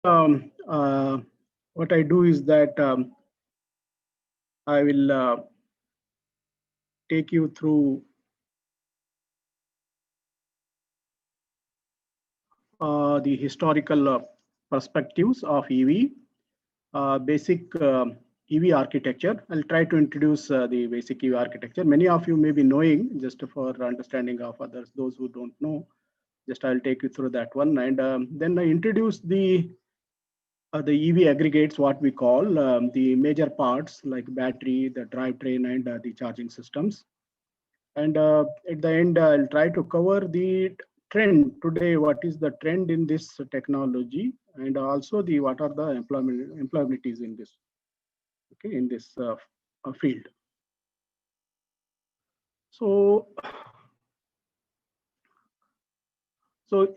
what I do is that I will take you through the historical perspectives of EV, basic EV architecture. I'll try to introduce the basic EV architecture. Many of you may be knowing, just for understanding of others, those who don't know, just I'll take you through that one. And then I introduce the EV aggregates, what we call the major parts like battery, the drivetrain, and the charging systems. And at the end, I'll try to cover the trend today. What is the trend in this technology, and also the what are the employabilities in this, okay, in this field. So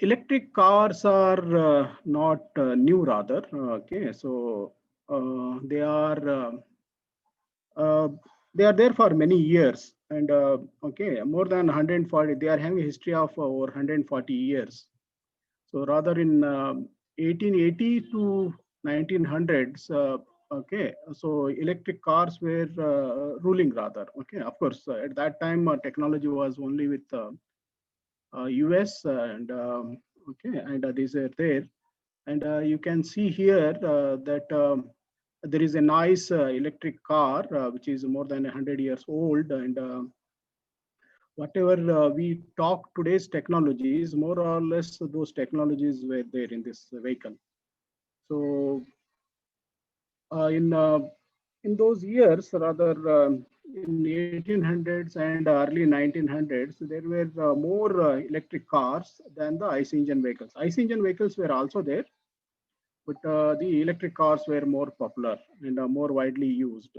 electric cars are not new, rather. Okay, so they are there for many years, and okay, more than 140. They are having a history of over 140 years. So rather in 1880 to 1900s, okay, so electric cars were ruling, rather. Okay, of course, at that time technology was only with US, and okay, and these are there, and you can see here that there is a nice electric car which is more than 100 years old, and whatever we talk today's technologies, more or less those technologies were there in this vehicle. So in those years, rather in 1800s and early 1900s, there were more electric cars than the IC engine vehicles. IC engine vehicles were also there, but the electric cars were more popular and more widely used.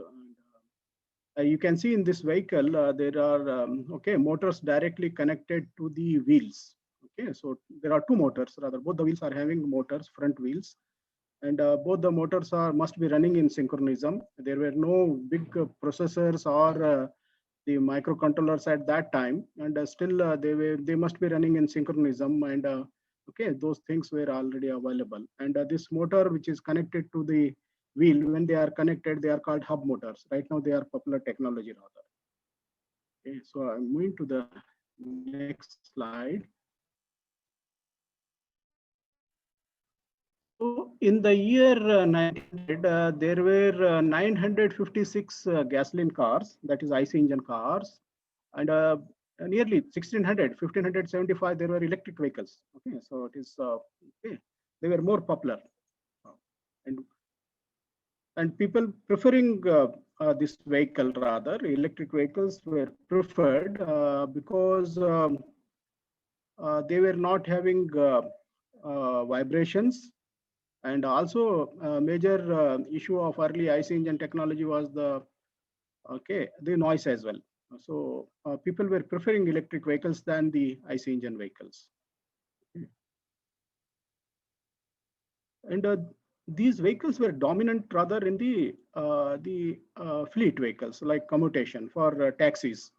You can see in this vehicle there are okay, motors directly connected to the wheels. Okay, so there are two motors, rather both the wheels are having motors, front wheels, and both the motors must be running in synchronism. There were no big processors or the microcontrollers at that time, and still they must be running in synchronism, and okay, those things were already available. And this motor which is connected to the wheel, when they are connected, they are called hub motors. Right now they are popular technology, rather. Okay, so I'm moving to the next slide. So in the year 1900, there were 956 gasoline cars, that is IC engine cars, and nearly 1600, 1575, there were electric vehicles. Okay, so it is okay, they were more popular, and people preferring this vehicle, rather electric vehicles were preferred because they were not having vibrations. And also a major issue of early IC engine technology was the noise as well. So people were preferring electric vehicles than the IC engine vehicles. And these vehicles were dominant rather in the fleet vehicles like commutation for taxis,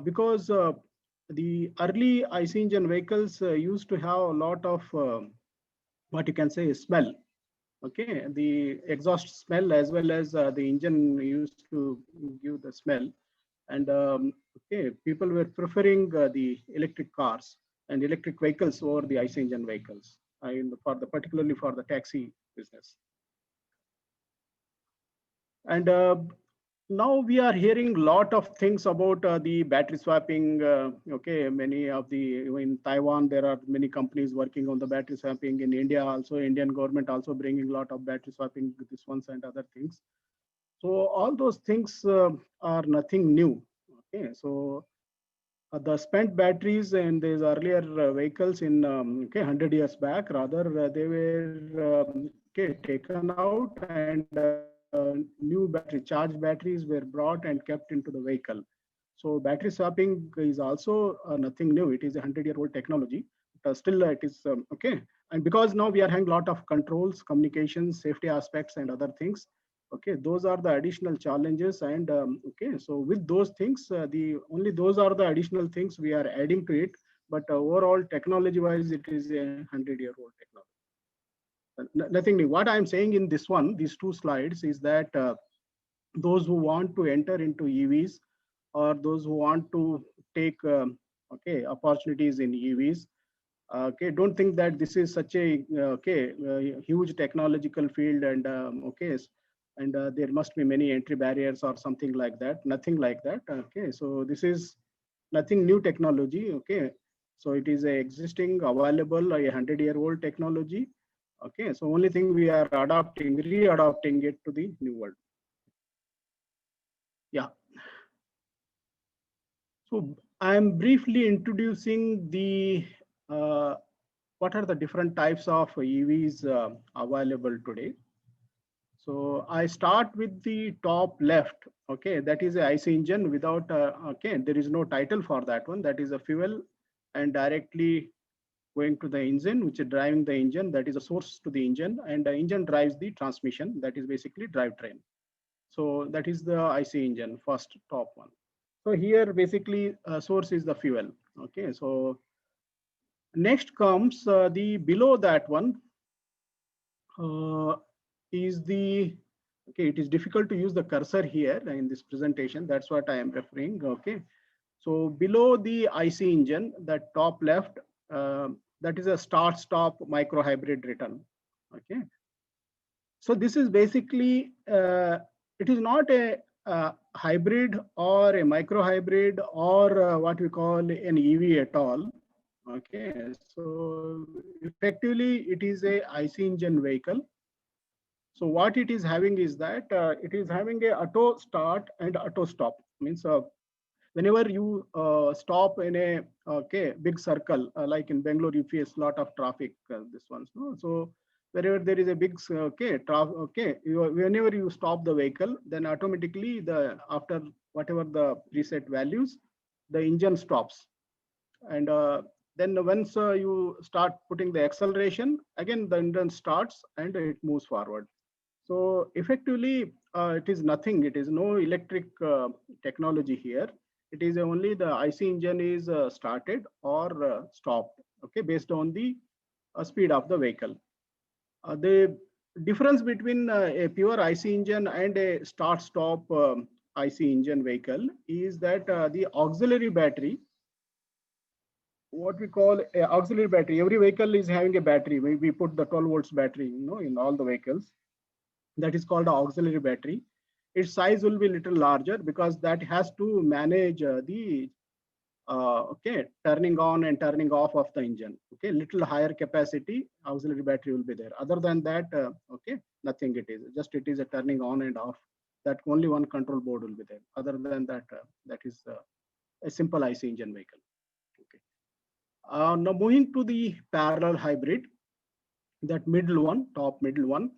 because the early IC engine vehicles used to have a lot of what you can say smell. Okay, the exhaust smell as well as the engine used to give the smell, and okay, people were preferring the electric cars and electric vehicles over the IC engine vehicles, particularly for the taxi business. And now we are hearing a lot of things about the battery swapping. Okay, many of in Taiwan, there are many companies working on the battery swapping. In India also, Indian government also bringing a lot of battery swapping, this ones and other things. So all those things are nothing new. Okay, so the spent batteries in these earlier vehicles in 100 years back, rather they were taken out, and new charged batteries were brought and kept into the vehicle. So battery swapping is also nothing new. It is a 100-year-old technology. Still, it is okay. And because now we are having a lot of controls, communications, safety aspects, and other things. Okay, those are the additional challenges, and okay, so with those things, only those are the additional things we are adding to it. But overall, technology-wise, it is a 100-year-old technology. Nothing new. What I'm saying in this one, these two slides, is that those who want to enter into EVs, or those who want to take okay, opportunities in EVs, okay, don't think that this is such a okay, huge technological field, and okay, and there must be many entry barriers or something like that. Nothing like that. Okay, so this is nothing new technology. Okay, so it is a existing, available, 100-year-old technology. Okay, so only thing we are adopting, re-adopting it to the new world. Yeah. So I am briefly introducing the what are the different types of EVs available today. So I start with the top left. Okay, that is a IC engine without okay, there is no title for that one. That is a fuel and directly going to the engine, which is driving the engine. That is a source to the engine, and the engine drives the transmission. That is basically drivetrain. So that is the IC engine, first top one. So here basically source is the fuel. Okay, so next comes the below that one is the, okay, it is difficult to use the cursor here in this presentation. That's what I am referring. Okay, so below the IC engine, that top left, that is a start stop micro hybrid return. Okay, so this is basically it is not a hybrid or a micro hybrid or what we call an EV at all. Okay, so effectively it is a IC engine vehicle. So what it is having is that it is having a auto start and auto stop. Means whenever you stop in a okay big circle, like in Bangalore, you face a lot of traffic. This one's no. So wherever there is a big okay traffic, okay, whenever you stop the vehicle, then automatically the after whatever the preset values, the engine stops, and then once you start putting the acceleration, again the engine starts and it moves forward. So effectively, it is nothing. It is no electric technology here. It is only the IC engine is started or stopped, okay, based on the speed of the vehicle. The difference between a pure IC engine and a start-stop IC engine vehicle is that the auxiliary battery, what we call a auxiliary battery, every vehicle is having a battery. We put the 12 volts battery, you know, in all the vehicles. That is called the auxiliary battery. Its size will be little larger because that has to manage the okay turning on and turning off of the engine. Okay, little higher capacity auxiliary battery will be there. Other than that, okay, nothing. It is just it is a turning on and off. That only one control board will be there. Other than that, that is a simple IC engine vehicle. Okay. Now moving to the parallel hybrid, that middle one, top middle one.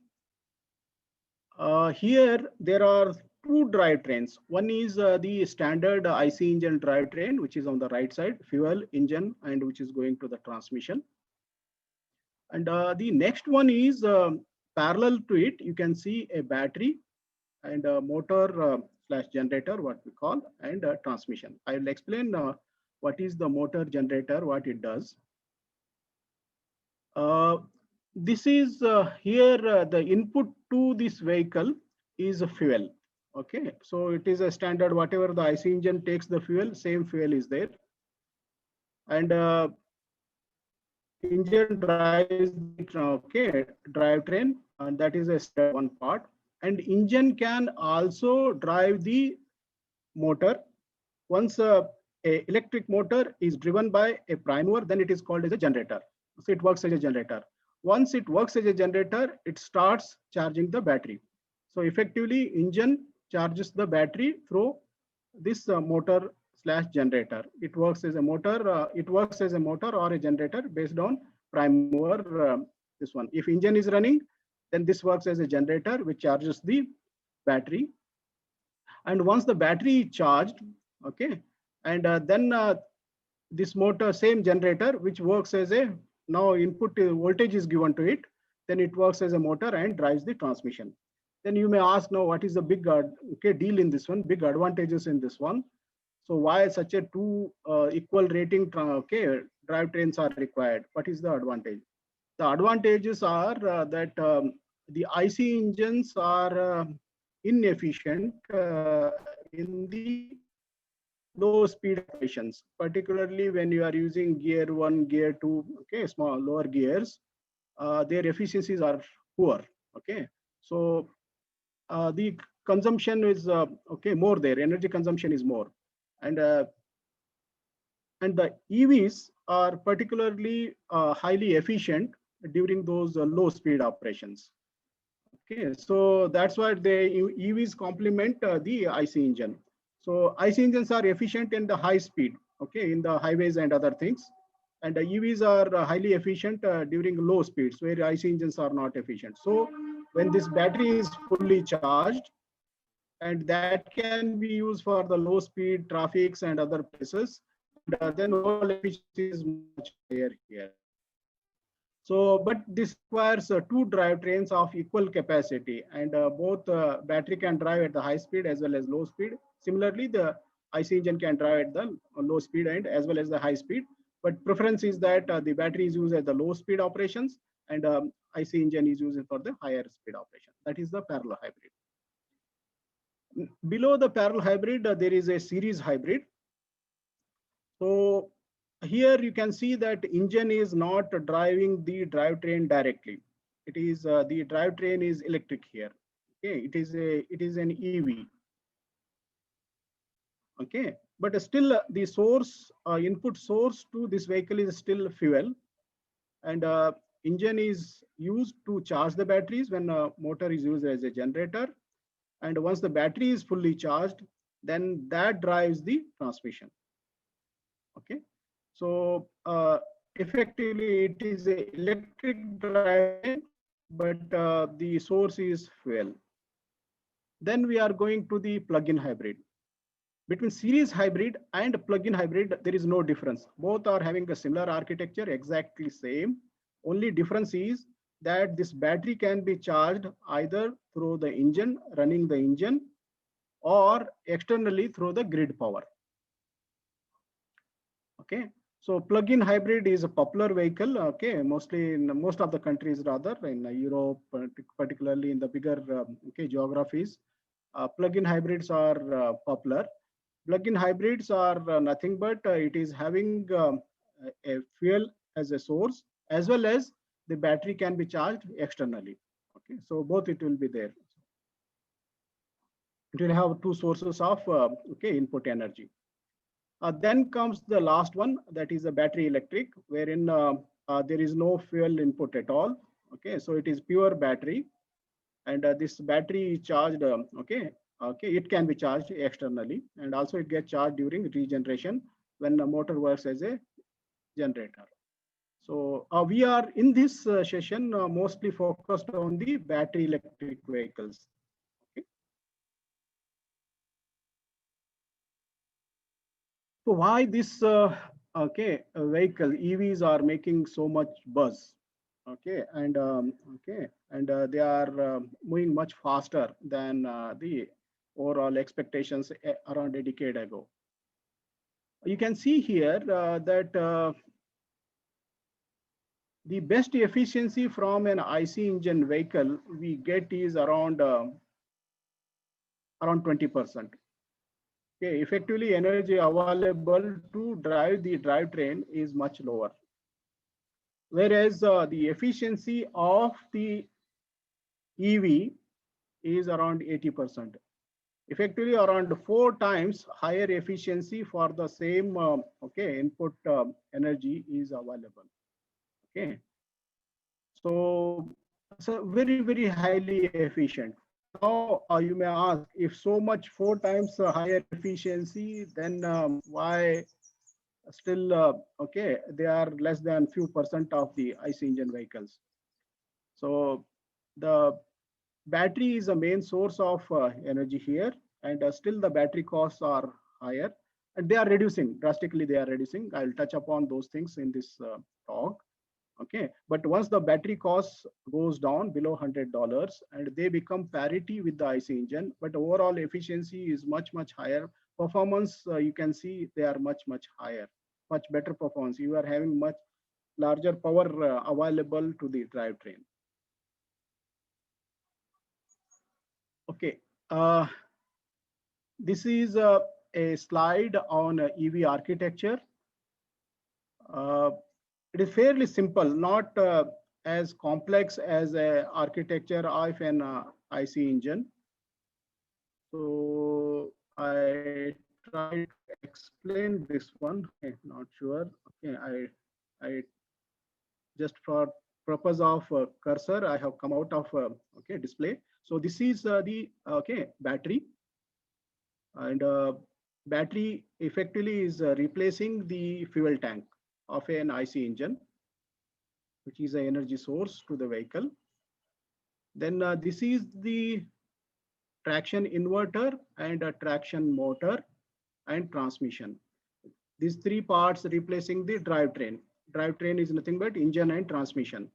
Here there are two drivetrains. One is the standard IC engine drivetrain, which is on the right side, fuel engine, and which is going to the transmission. And the next one is parallel to it. You can see a battery and a motor slash generator, what we call, and a transmission. I will explain what is the motor generator, what it does. This is here the input to this vehicle is a fuel. Okay, so it is a standard, whatever the IC engine takes the fuel, same fuel is there. And engine drives the okay drivetrain, and that is a one part. And engine can also drive the motor. Once a electric motor is driven by a prime mover, then it is called as a generator. So it works as a generator. Once it works as a generator, it starts charging the battery. So effectively, engine charges the battery through this motor slash generator. It works as a motor. It works as a motor or a generator based on prime mover. This one. If engine is running, then this works as a generator which charges the battery. And once the battery is charged, okay, and then this motor, same generator, which works as a now input voltage is given to it, then it works as a motor and drives the transmission. Then you may ask now, what is the big okay deal in this one? Big advantages in this one. So why such a two equal rating okay drivetrains are required? What is the advantage? The advantages are that the IC engines are inefficient in the low speed operations, particularly when you are using gear one, gear two, okay, small lower gears, their efficiencies are poor. Okay, so the consumption is okay more there. Energy consumption is more, and the EVs are particularly highly efficient during those low speed operations. Okay, so that's why the EVs complement the IC engine. So IC engines are efficient in the high speed, okay, in the highways and other things. And the EVs are highly efficient during low speeds where IC engines are not efficient. So when this battery is fully charged, and that can be used for the low speed traffics and other places, and then overall efficiency is much higher here. So, but this requires two drivetrains of equal capacity, and both battery can drive at the high speed as well as low speed. Similarly, the IC engine can drive at the low speed and as well as the high speed. But preference is that the battery is used at the low speed operations, and IC engine is used for the higher speed operation. That is the parallel hybrid. Below the parallel hybrid, there is a series hybrid. So here you can see that engine is not driving the drivetrain directly. It is the drivetrain is electric here. Okay, it is an EV. Okay, but still the source input source to this vehicle is still fuel, and engine is used to charge the batteries when motor is used as a generator. And once the battery is fully charged, then that drives the transmission. Okay, so effectively it is a electric drivetrain, but the source is fuel. Then we are going to the plug-in hybrid. Between series hybrid and plug-in hybrid, there is no difference. Both are having a similar architecture, exactly same. Only difference is that this battery can be charged either through the engine, running the engine, or externally through the grid power. Okay, so plug-in hybrid is a popular vehicle. Okay, mostly in most of the countries, rather in Europe, particularly in the bigger okay geographies, plug-in hybrids are popular. Plug-in hybrids are nothing but it is having a fuel as a source, as well as the battery can be charged externally. Okay, so both it will be there. It will have two sources of okay input energy. Then comes the last one, that is a battery electric, wherein there is no fuel input at all. Okay, so it is pure battery, and this battery is charged. Okay, it can be charged externally, and also it gets charged during regeneration when the motor works as a generator. So we are in this session mostly focused on the battery electric vehicles. Okay. So why this vehicle EVs are making so much buzz? Okay, and they are moving much faster than the overall expectations around a decade ago. You can see here that the best efficiency from an IC engine vehicle we get is around 20%. Okay, effectively energy available to drive the drivetrain is much lower. Whereas the efficiency of the EV is around 80%. Effectively around 4 times higher efficiency for the same okay input energy is available. Okay, so very highly efficient. Now you may ask, if so much 4 times higher efficiency, then why still okay they are less than few percent of the IC engine vehicles? So the battery is a main source of energy here, and still the battery costs are higher, and they are reducing drastically. They are reducing. I'll touch upon those things in this talk. Okay, but once the battery cost goes down below $100, and they become parity with the IC engine, but overall efficiency is much higher. Performance, you can see they are much higher, much better performance. You are having much larger power available to the drivetrain. Okay, this is a slide on EV architecture. Uh, it is fairly simple, not as complex as a architecture of an IC engine. So I try to explain this one. Okay, not sure. Okay, I just for purpose of cursor, I have come out of okay display. So this is the okay battery, and battery effectively is replacing the fuel tank of an IC engine, which is an energy source to the vehicle. Then this is the traction inverter and a traction motor and transmission. These three parts replacing the drivetrain. Drivetrain is nothing but engine and transmission.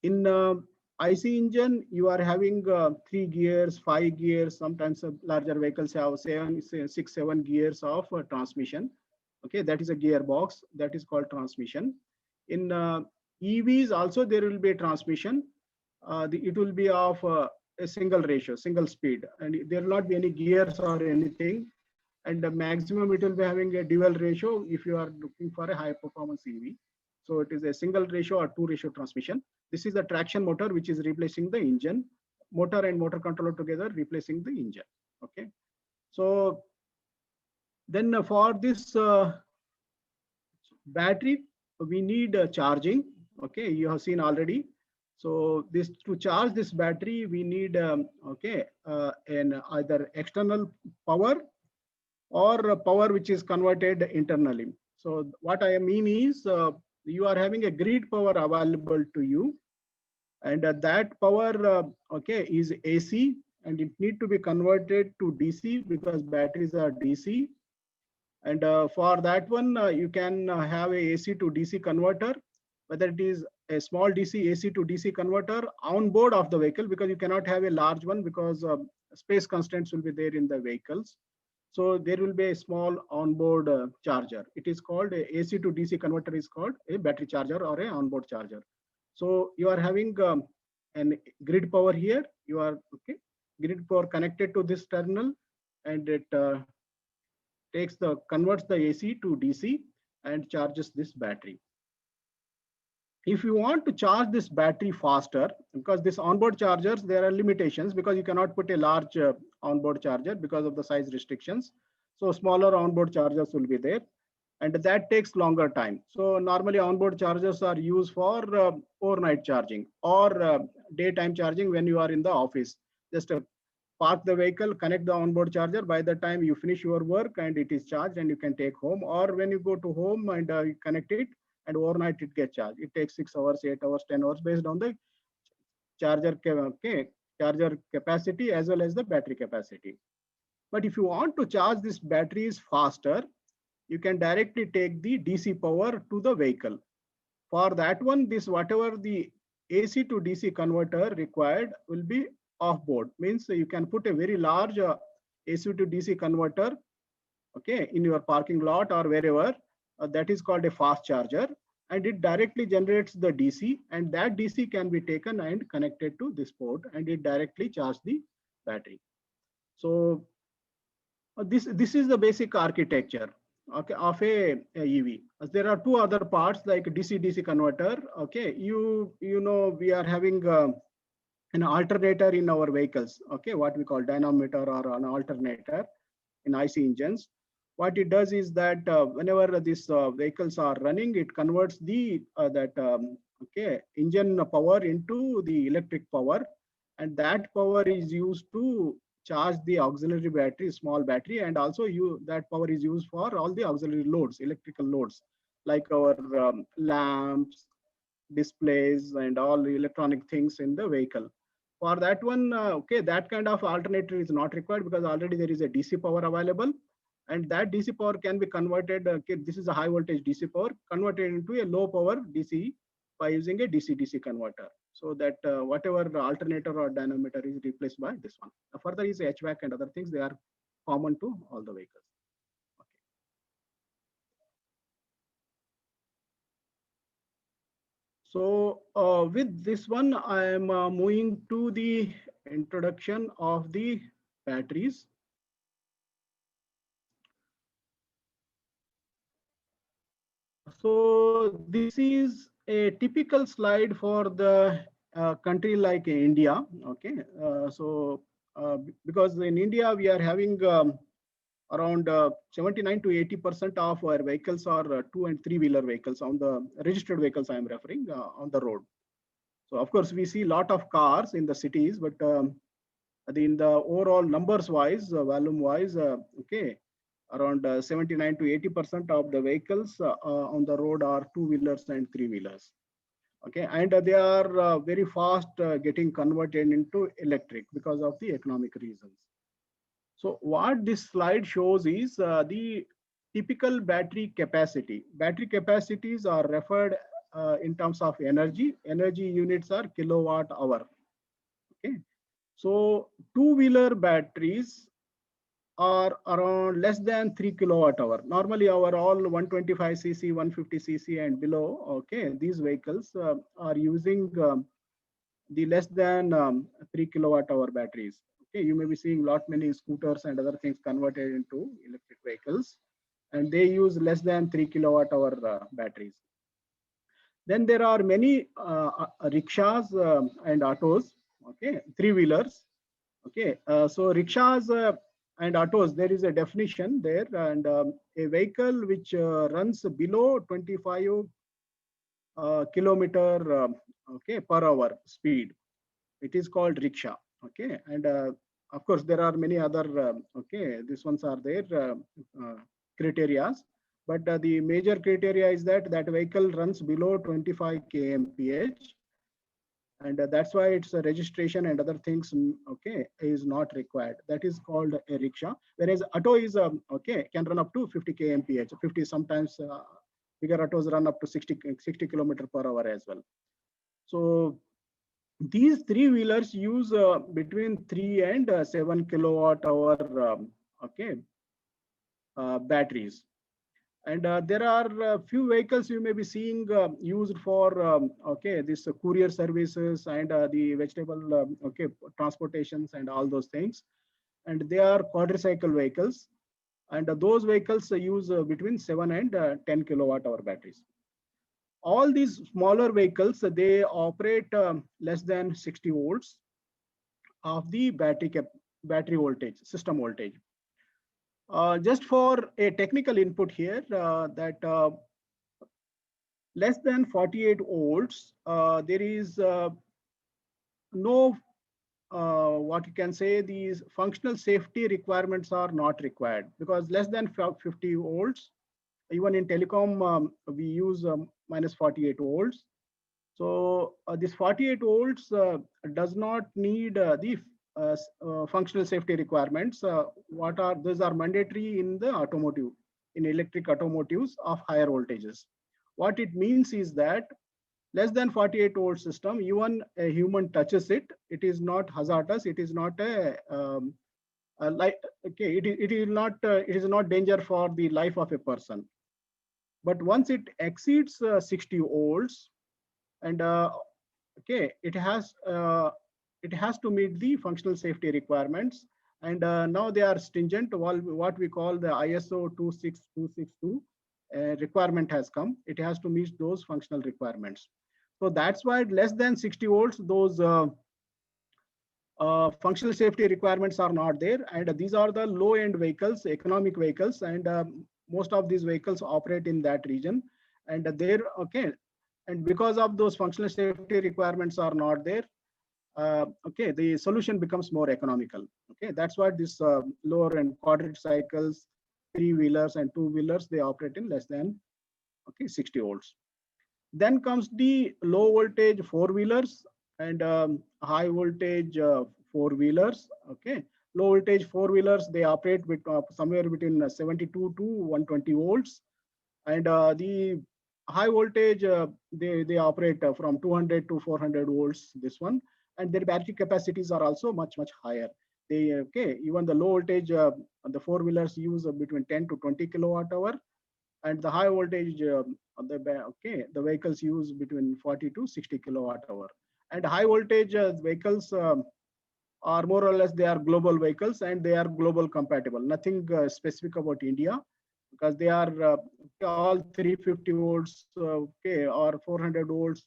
In IC engine, you are having 3 gears, 5 gears. Sometimes larger vehicles have 6, 7 gears of transmission. Okay, that is a gearbox. That is called transmission. In EVs also there will be a transmission. It will be of a single ratio, single speed, and there will not be any gears or anything. And the maximum it will be having a dual ratio if you are looking for a high performance EV. So it is a single ratio or 2 ratio transmission. This is the traction motor, which is replacing the engine. Motor and motor controller together replacing the engine. Okay. So then for this battery, we need charging. Okay, you have seen already. So this to charge this battery, we need okay an either external power or power which is converted internally. So what I mean is you are having a grid power available to you, and that power okay is AC, and it need to be converted to DC because batteries are DC. And for that one, you can have a AC to DC converter, whether it is a small DC AC to DC converter on board of the vehicle, because you cannot have a large one because space constraints will be there in the vehicles. So there will be a small onboard charger. It is called a AC to DC converter is called a battery charger or a onboard charger. So you are having an grid power here. You are okay grid power connected to this terminal, and it converts the AC to DC and charges this battery. If you want to charge this battery faster, because this onboard chargers, there are limitations because you cannot put a large onboard charger because of the size restrictions. So smaller onboard chargers will be there, and that takes longer time. So normally onboard chargers are used for overnight charging or daytime charging when you are in the office. Just park the vehicle, connect the onboard charger. By the time you finish your work and it is charged, and you can take home, or when you go to home and you connect it, and overnight it gets charged. It takes 6 hours, 8 hours, 10 hours based on the charger capacity as well as the battery capacity. But if you want to charge these batteries faster, you can directly take the DC power to the vehicle. For that one, this whatever the AC to DC converter required will be off board. Means you can put a very large AC to DC converter, okay, in your parking lot or wherever. That is called a fast charger, and it directly generates the DC, and that DC can be taken and connected to this port, and it directly charges the battery. So this is the basic architecture, okay, of a EV. There are two other parts like DC-DC converter. Okay, you know we are having an alternator in our vehicles. Okay, what we call dynamometer or an alternator in IC engines. What it does is that whenever these vehicles are running, it converts the okay engine power into the electric power, and that power is used to charge the auxiliary battery, small battery, and also that power is used for all the auxiliary loads, electrical loads, like our lamps, displays, and all the electronic things in the vehicle. For that one, okay, that kind of alternator is not required because already there is a DC power available, and that DC power can be converted. Okay, this is a high voltage DC power converted into a low power DC by using a DC-DC converter. So that whatever alternator or dynamometer is replaced by this one. Further is HVAC and other things, they are common to all the vehicles. So with this one, I am moving to the introduction of the batteries. So this is a typical slide for the country like India. Okay, because in India we are having around 79 to 80% of our vehicles are two and three wheeler vehicles on the registered vehicles I am referring on the road. So of course we see a lot of cars in the cities, but in the overall numbers wise, volume wise, okay, around 79 to 80% of the vehicles on the road are two wheelers and three wheelers. Okay, and they are very fast getting converted into electric because of the economic reasons. So what this slide shows is the typical battery capacity. Battery capacities are referred in terms of energy. Energy units are kilowatt hour. Okay, so two-wheeler batteries are around less than 3 kilowatt hour. Normally, our all 125cc, 150cc and below, okay, these vehicles are using the less than 3 kilowatt hour batteries. Okay, you may be seeing lot many scooters and other things converted into electric vehicles, and they use less than 3 kilowatt hour batteries. Then there are many rickshaws and autos, okay, three wheelers. Okay, so rickshaws and autos, there is a definition there, and a vehicle which runs below 25 kilometer okay, per hour speed. It is called rickshaw. Okay, and of course there are many other okay, these ones are there criterias, but the major criteria is that that vehicle runs below 25 kmph, and that's why its registration and other things okay is not required. That is called a rickshaw, whereas auto is okay, can run up to 50 kmph, 50, sometimes bigger autos run up to 60 kilometer per hour as well. So these three wheelers use between 3 and 7 kilowatt hour okay batteries. And there are a few vehicles you may be seeing used for okay, this courier services and the vegetable okay, transportations and all those things. And they are quadricycle vehicles, and those vehicles use between 7 and 10 kilowatt hour batteries. All these smaller vehicles, they operate less than 60 volts of the battery voltage, system voltage. Just for a technical input here, that less than 48 volts, there is no, what you can say, these functional safety requirements are not required, because less than 50 volts, even in telecom, we use minus 48 volts. So this 48 volts does not need the functional safety requirements. What are those are mandatory in the automotive, in electric automotives of higher voltages. What it means is that less than 48 volt system, even a human touches it, it is not hazardous. It is not a like okay, it is not it is not danger for the life of a person. But once it exceeds 60 volts, and okay, it has to meet the functional safety requirements, and now they are stringent. What we call the ISO 26262 requirement has come. It has to meet those functional requirements. So that's why less than 60 volts, those functional safety requirements are not there, and these are the low end vehicles, economic vehicles, and most of these vehicles operate in that region, and they're okay. And because of those functional safety requirements are not there, okay, the solution becomes more economical. Okay, that's why this lower end quadricycles, three wheelers and two wheelers, they operate in less than okay 60 volts. Then comes the low voltage four wheelers and high voltage four wheelers. Okay, low voltage four wheelers, they operate with somewhere between 72 to 120 volts, and the high voltage they operate from 200 to 400 volts, this one, and their battery capacities are also much higher. They okay, even the low voltage the four wheelers use between 10 to 20 kilowatt hour, and the high voltage The vehicles use between 40 to 60 kilowatt hour. And high voltage vehicles are more or less, they are global vehicles and they are global compatible. Nothing specific about India, because they are all 350 volts, or 400 volts.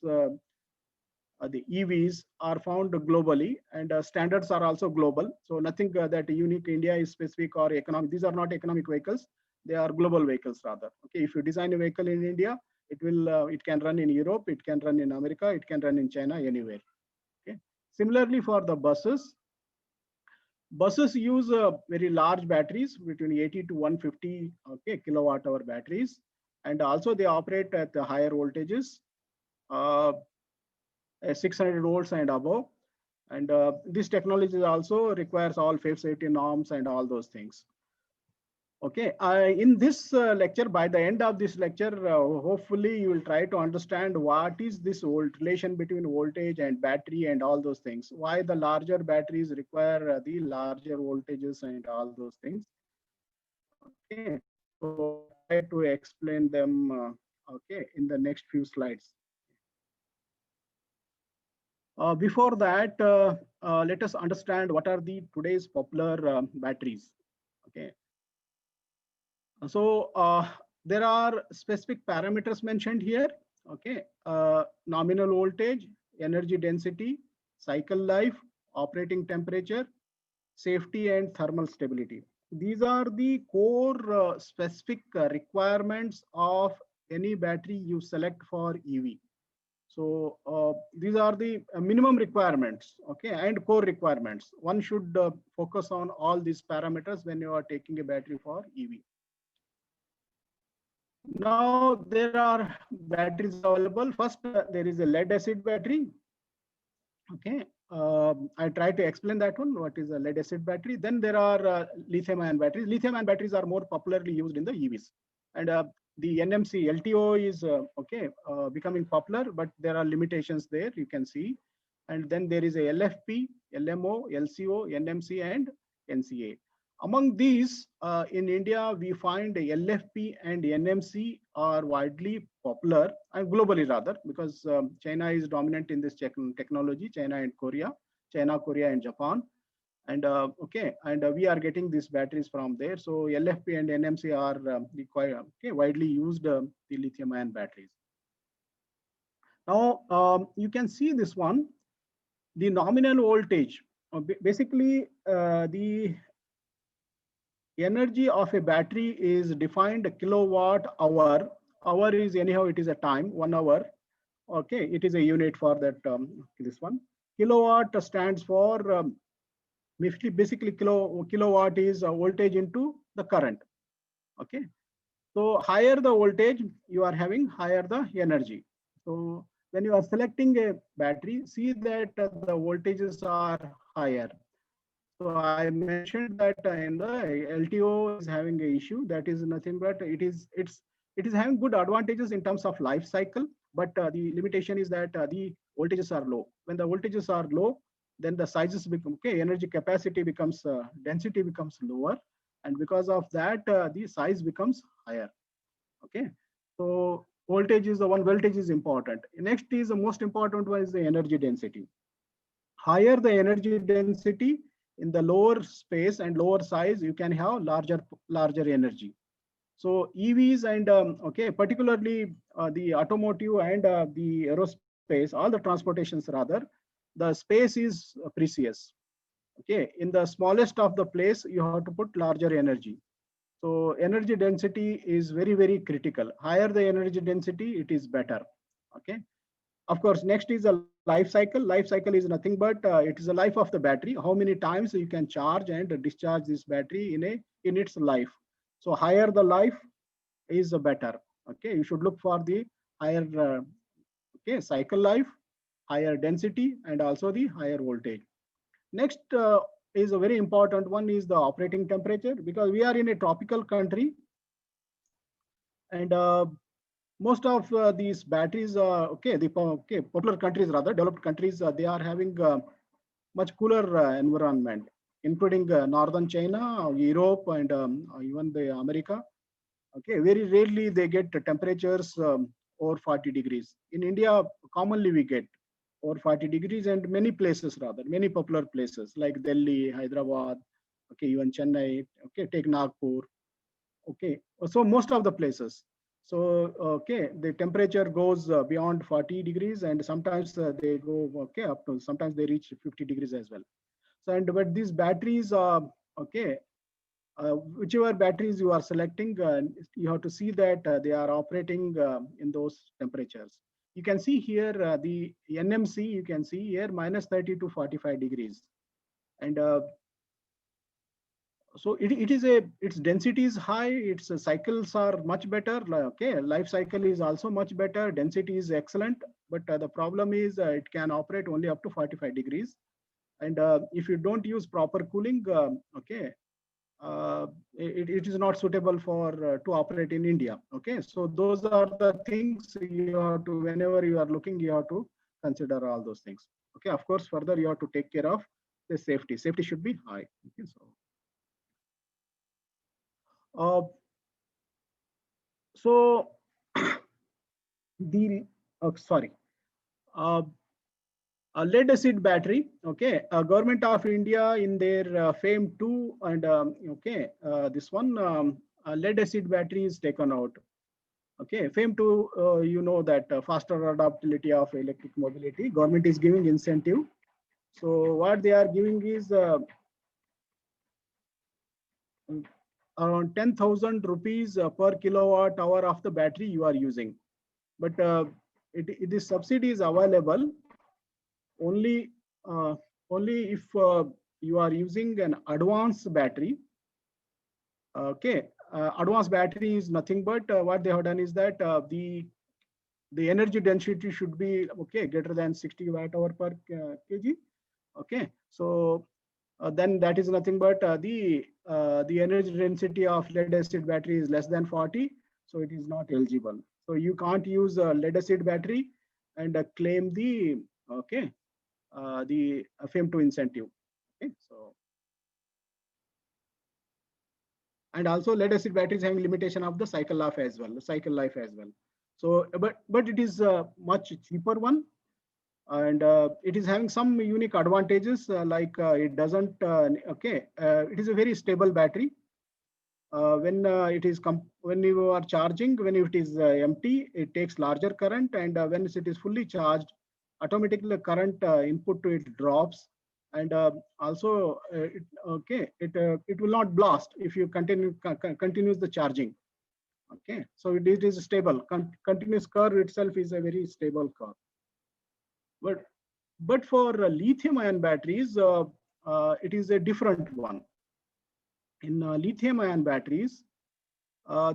The EVs are found globally, and standards are also global. So nothing that unique India is specific or economic. These are not economic vehicles; they are global vehicles rather. Okay, if you design a vehicle in India, it can run in Europe, it can run in America, it can run in China, anywhere. Okay. Similarly, for the buses, buses use very large batteries between 80 to 150 kilowatt hour batteries, and also they operate at the higher voltages. 600 volts and above. And this technology also requires all safety norms and all those things. Okay, in this lecture, by the end of this lecture, hopefully you will try to understand what is this relation between voltage and battery and all those things. Why the larger batteries require the larger voltages and all those things. Okay, so try to explain them in the next few slides. Before that, let us understand what are the today's popular batteries. Okay. So there are specific parameters mentioned here. Okay. Nominal voltage, energy density, cycle life, operating temperature, safety, and thermal stability. These are the core specific requirements of any battery you select for EV. So these are the minimum requirements, okay, and core requirements. One should focus on all these parameters when you are taking a battery for EV. Now there are batteries available. First, there is a lead acid battery. Okay, I try to explain that one. What is a lead acid battery? Then there are lithium-ion batteries. Lithium-ion batteries are more popularly used in the EVs, and the NMC LTO is becoming popular, but there are limitations there. You can see, and then there is a LFP, LMO, LCO, NMC, and NCA. Among these, in India, we find LFP and NMC are widely popular, and globally rather, because China is dominant in this technology, China, Korea, and Japan. And we are getting these batteries from there. So LFP and NMC are widely used, the lithium-ion batteries. Now, you can see this one, the nominal voltage. Basically, the energy of a battery is defined kilowatt hour. Hour is anyhow, it is a time, 1 hour. Okay, it is a unit for that, this one. Kilowatt stands for, basically kilowatt is voltage into the current. Okay, so higher the voltage you are having, higher the energy. So when you are selecting a battery, see that the voltages are higher. So I mentioned that in the LTO is having an issue. That is nothing but it is having good advantages in terms of life cycle, but the limitation is that the voltages are low. When the voltages are low, then the sizes become energy capacity becomes density becomes lower, and because of that the size becomes higher. Okay, so voltage is the one. Voltage is important. Next is the most important one is the energy density. Higher the energy density, in the lower space and lower size, you can have larger energy. So EVs and particularly the automotive and the aerospace, all the transportations rather, the space is precious. Okay, in the smallest of the place, you have to put larger energy. So energy density is very, very critical. Higher the energy density, it is better. Okay. Of course, next is a life cycle. Life cycle is nothing but it is the life of the battery. How many times you can charge and discharge this battery in its life. So higher the life is better. Okay, you should look for the higher cycle life, higher density, and also the higher voltage. Next is a very important one is the operating temperature, because we are in a tropical country, and most of these batteries, popular countries rather, developed countries, they are having much cooler environment, including northern China, Europe, and even the America. Okay, very rarely they get temperatures over 40 degrees. In India, commonly we get over 40 degrees, and many places, rather, many popular places like Delhi, Hyderabad, okay, even Chennai, okay, take Nagpur, okay. So most of the places. So, okay, the temperature goes beyond 40 degrees, and sometimes they go, okay, up to, sometimes they reach 50 degrees as well. So, and but these batteries are, okay, whichever batteries you are selecting, you have to see that they are operating in those temperatures. You can see here the NMC, you can see here -30 to 45 degrees. And so it is a, its density is high, its cycles are much better. Okay, life cycle is also much better, density is excellent, but the problem is it can operate only up to 45 degrees. And if you don't use proper cooling, okay, it is not suitable for to operate in India. Okay, so those are the things you have to, whenever you are looking, you have to consider all those things. Okay, of course, further you have to take care of the safety. Safety should be high. Okay, uh, so the sorry, uh, a lead acid battery. Okay, Government of India in their FAME 2 and okay, this one lead acid battery is taken out. Okay, FAME 2, you know that faster adaptability of electric mobility. Government is giving incentive. So what they are giving is around 10,000 rupees per kilowatt hour of the battery you are using. But this subsidy is available only only if you are using an advanced battery. Okay, advanced battery is nothing but what they have done is that the energy density should be, okay, greater than 60 watt hour per kg. Okay, so then that is nothing but the energy density of lead acid battery is less than 40, so it is not eligible. So you can't use a lead acid battery and claim the, okay, the FAME 2 incentive. Okay, so, and also lead acid batteries having limitation of the cycle life as well, So, but it is a much cheaper one, and it is having some unique advantages, like it doesn't, okay, it is a very stable battery. When it is when you are charging, when it is empty, it takes larger current, and when it is fully charged, automatically the current input to it drops, and also it will not blast if you continues the charging. Okay, so it is stable. Continuous curve itself is a very stable curve. But for lithium ion batteries, it is a different one. In lithium ion batteries,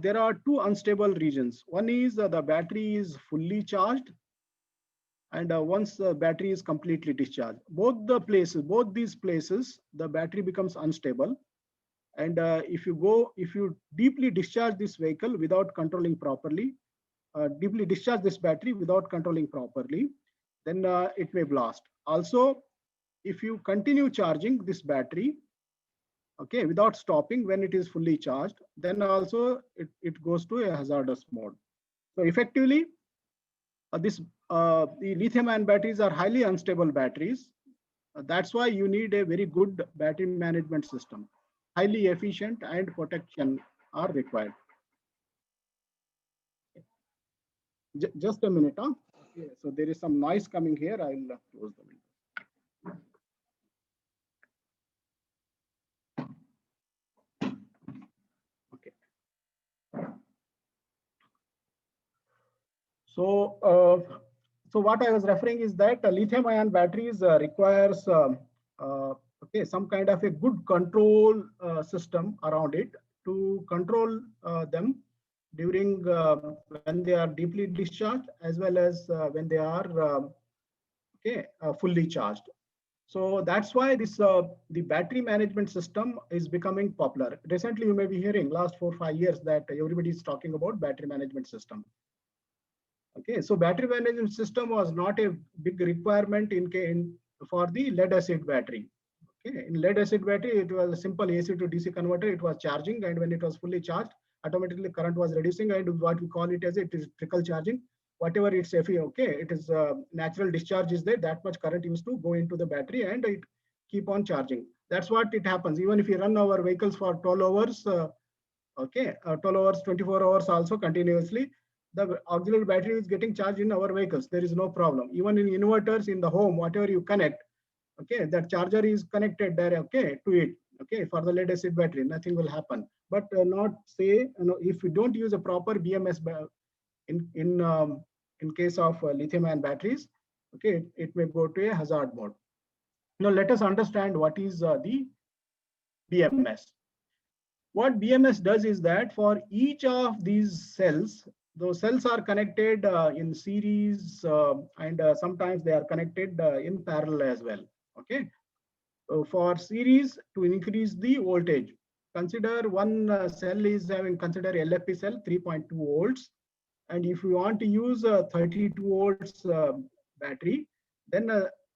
there are two unstable regions. One is the battery is fully charged, and once the battery is completely discharged. Both these places, the battery becomes unstable. And if you deeply discharge this vehicle without controlling properly, deeply discharge this battery without controlling properly, then it may blast. Also, if you continue charging this battery, okay, without stopping when it is fully charged, then also it goes to a hazardous mode. So effectively, the lithium ion batteries are highly unstable batteries. That's why you need a very good battery management system. Highly efficient and protection are required. Just a minute. Huh? Okay, so there is some noise coming here. I'll close the window. Okay. So what I was referring is that lithium-ion batteries requires okay, some kind of a good control system around it to control them during when they are deeply discharged, as well as when they are okay, fully charged. So that's why this the battery management system is becoming popular. Recently, you may be hearing last 4-5 years that everybody is talking about battery management system. Okay, so battery management system was not a big requirement for the lead acid battery. Okay, in lead acid battery, it was a simple AC to DC converter. It was charging, and when it was fully charged, automatically current was reducing, and what we call it as it is trickle charging. Whatever it's FE, okay, it is natural discharge is there, that much current used to go into the battery and it keep on charging. That's what it happens. Even if you run our vehicles for 12 hours, okay, 12 hours, 24 hours also continuously, the auxiliary battery is getting charged in our vehicles. There is no problem. Even in inverters in the home, whatever you connect, okay, that charger is connected there, okay, to it, okay, for the lead acid battery, nothing will happen. But not say, if we don't use a proper BMS in case of lithium ion batteries, okay, it may go to a hazard mode. Now let us understand what is the BMS. What BMS does is that for each of these cells, those cells are connected in series, and sometimes they are connected in parallel as well. Okay. So for series, to increase the voltage, consider one cell is having, consider LFP cell 3.2 volts. And if you want to use a 32 volts battery, then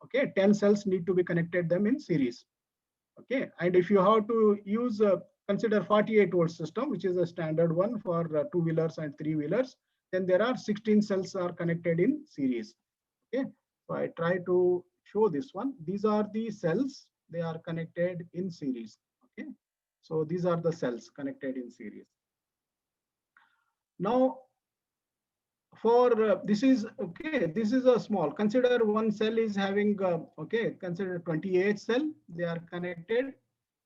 okay, 10 cells need to be connected them in series. Okay. And if you have to use consider 48 volt system, which is a standard one for two-wheelers and three-wheelers, then there are 16 cells are connected in series. Okay. So I try to show this one. These are the cells, they are connected in series. Okay. So these are the cells connected in series. Now, for this is okay, this is a small, consider one cell is having okay, consider 28 cell, they are connected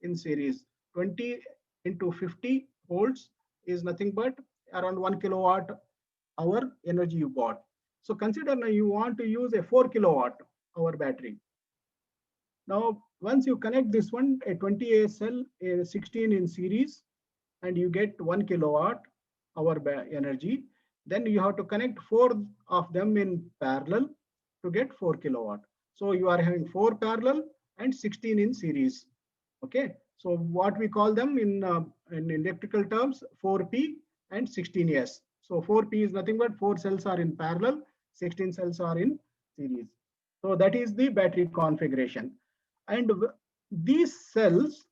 in series. 20 into 50 volts is nothing but around 1 kilowatt hour energy you got. So consider now you want to use a 4 kilowatt hour battery. Now once you connect this one, a 28 cell, a 16 in series, and you get 1 kilowatt hour energy, then you have to connect 4 of them in parallel to get 4 kilowatt. So you are having 4 parallel and 16 in series. Okay. So what we call them in electrical terms, 4P and 16S. So 4P is nothing but 4 cells are in parallel, 16 cells are in series. So that is the battery configuration. And these cells,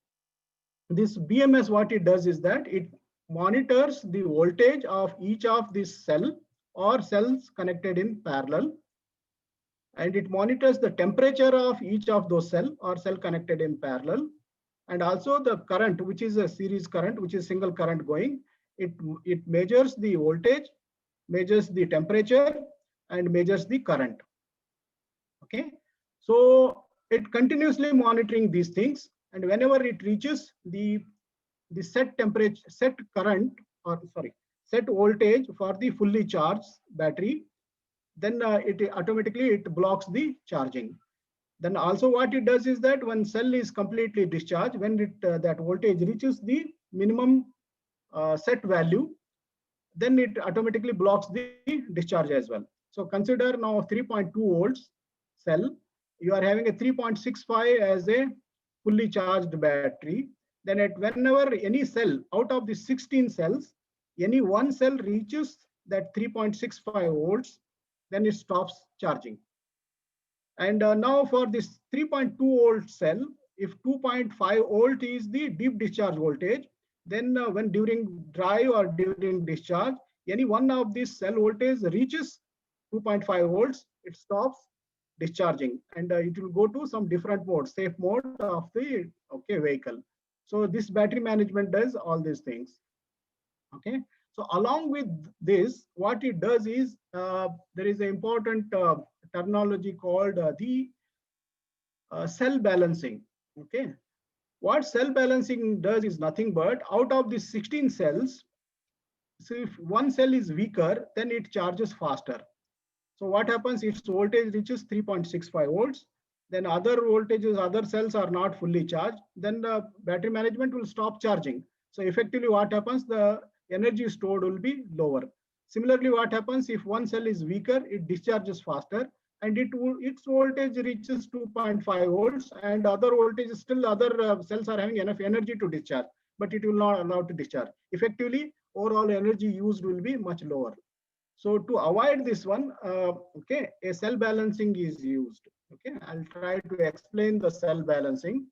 this BMS, what it does is that it monitors the voltage of each of this cell or cells connected in parallel, and it monitors the temperature of each of those cell or cell connected in parallel, and also the current, which is a series current, which is single current going. It measures the voltage, measures the temperature, and measures the current. Okay, so it continuously monitoring these things, and whenever it reaches the set temperature, set current, or sorry, set voltage for the fully charged battery, then it automatically it blocks the charging. Then also what it does is that when cell is completely discharged, when it that voltage reaches the minimum set value, then it automatically blocks the discharge as well. So consider now 3.2 volts cell, you are having a 3.65 as a fully charged battery. Then at whenever any cell out of the 16 cells, any one cell reaches that 3.65 volts, then it stops charging. And now for this 3.2 volt cell, if 2.5 volt is the deep discharge voltage, then when during drive or during discharge, any one of these cell voltage reaches 2.5 volts, it stops discharging, and it will go to some different mode, safe mode of the vehicle. So this battery management does all these things. Okay. So along with this, what it does is there is an important terminology called the cell balancing. Okay. What cell balancing does is nothing but out of the 16 cells, so if one cell is weaker, then it charges faster. So what happens if voltage reaches 3.65 volts, then other voltages, other cells are not fully charged, then the battery management will stop charging. So effectively what happens, the energy stored will be lower. Similarly, what happens if one cell is weaker, it discharges faster, and its voltage reaches 2.5 volts, and other voltage, still other cells are having enough energy to discharge, but it will not allow to discharge. Effectively, overall energy used will be much lower. So to avoid this one, okay, a cell balancing is used. Okay, I'll try to explain the cell balancing.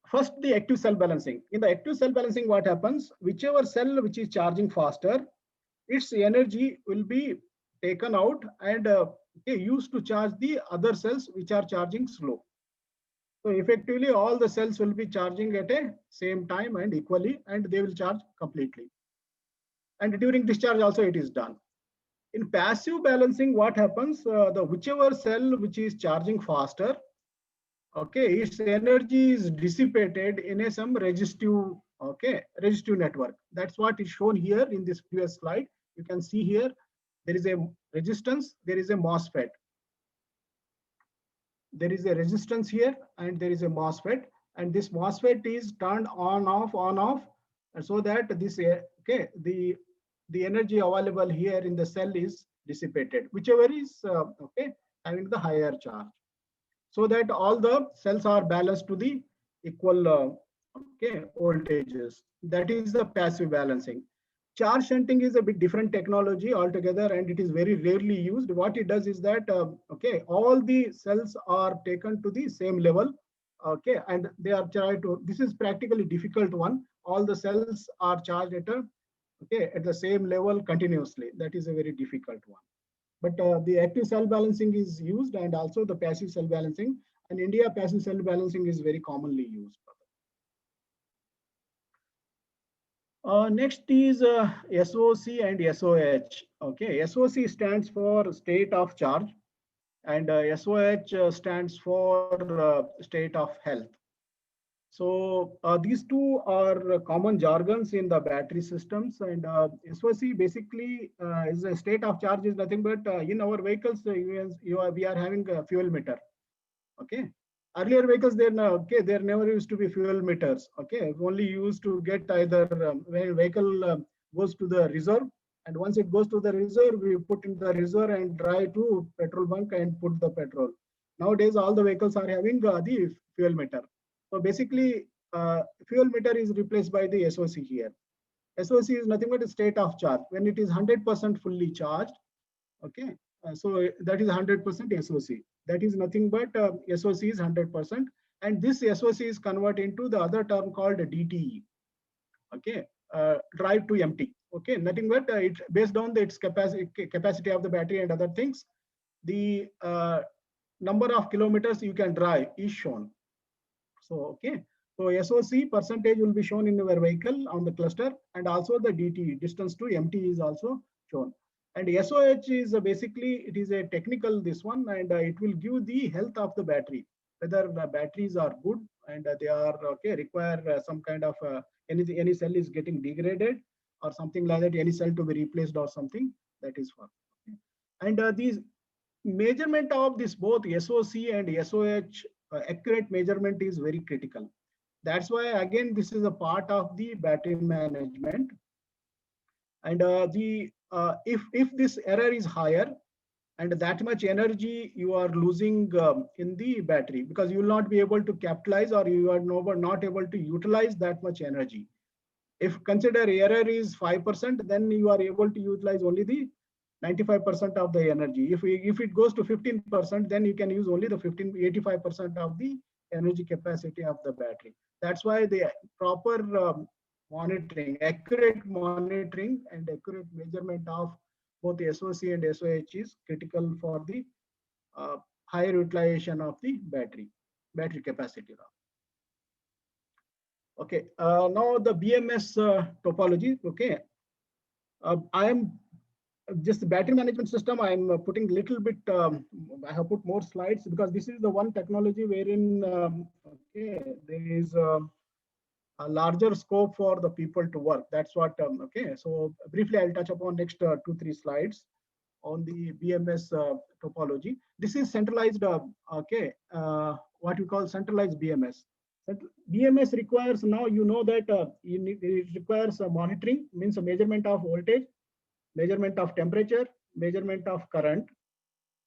first, the active cell balancing. In the active cell balancing, what happens? Whichever cell which is charging faster, its energy will be taken out and used to charge the other cells which are charging slow. So effectively, all the cells will be charging at a same time and equally, and they will charge completely. And during discharge also it is done. In passive balancing, what happens? The whichever cell which is charging faster, okay, its energy is dissipated in a some resistive, okay, resistive network. That's what is shown here in this previous slide. You can see here there is a resistance, there is a MOSFET. There is a resistance here and there is a MOSFET, and this MOSFET is turned on off, and so that this okay, the energy available here in the cell is dissipated, whichever is okay, having the higher charge, so that all the cells are balanced to the equal okay, voltages. That is the passive balancing. Charge shunting is a bit different technology altogether, and it is very rarely used. What it does is that okay, all the cells are taken to the same level, okay, and they are charged to. This is practically difficult one. All the cells are charged at a okay, at the same level continuously. That is a very difficult one. But the active cell balancing is used, and also the passive cell balancing. In India, passive cell balancing is very commonly used. Next is SOC and SOH. Okay, SOC stands for state of charge, and SOH stands for state of health. So these two are common jargons in the battery systems, and SOC basically is a state of charge is nothing but in our vehicles we are having a fuel meter. Okay, earlier vehicles there never used to be fuel meters. Okay, only used to get either when vehicle goes to the reserve, and once it goes to the reserve, we put in the reserve and drive to petrol bunk and put the petrol. Nowadays all the vehicles are having the fuel meter. So basically fuel meter is replaced by the SOC here. SOC is nothing but a state of charge. When it is 100% fully charged, okay, so that is 100% SOC. That is nothing but SOC is 100%, and this SOC is converted into the other term called DTE. Okay, drive to empty. Okay, nothing but it's based on its capacity of the battery and other things. The number of kilometers you can drive is shown. So okay, so SOC percentage will be shown in your vehicle on the cluster, and also the DTE, distance to empty, is also shown. And SOH is basically, it is a technical this one, and it will give the health of the battery, whether the batteries are good and they are okay, require some kind of any cell is getting degraded or something like that, any cell to be replaced or something, that is for. Okay. And these measurement of this both SOC and SOH accurate measurement is very critical. That's why again this is a part of the battery management. And if this error is higher, and that much energy you are losing in the battery, because you will not be able to capitalize, or you are not able to utilize that much energy. If consider error is 5%, then you are able to utilize only the 95% of the energy. If it goes to 15%, then you can use only the 85% of the energy capacity of the battery. That's why the proper monitoring, accurate monitoring and accurate measurement of both the SOC and SOH is critical for the higher utilization of the battery capacity. Okay, now the BMS topology. Okay, I am just the battery management system. I am putting little bit. I have put more slides because this is the one technology wherein okay, there is a larger scope for the people to work. That's what. Okay, so briefly I'll touch upon next 2-3 slides on the BMS topology. This is centralized. Okay, what we call centralized BMS. BMS requires, now you know that it requires monitoring, means a measurement of voltage, measurement of temperature, measurement of current,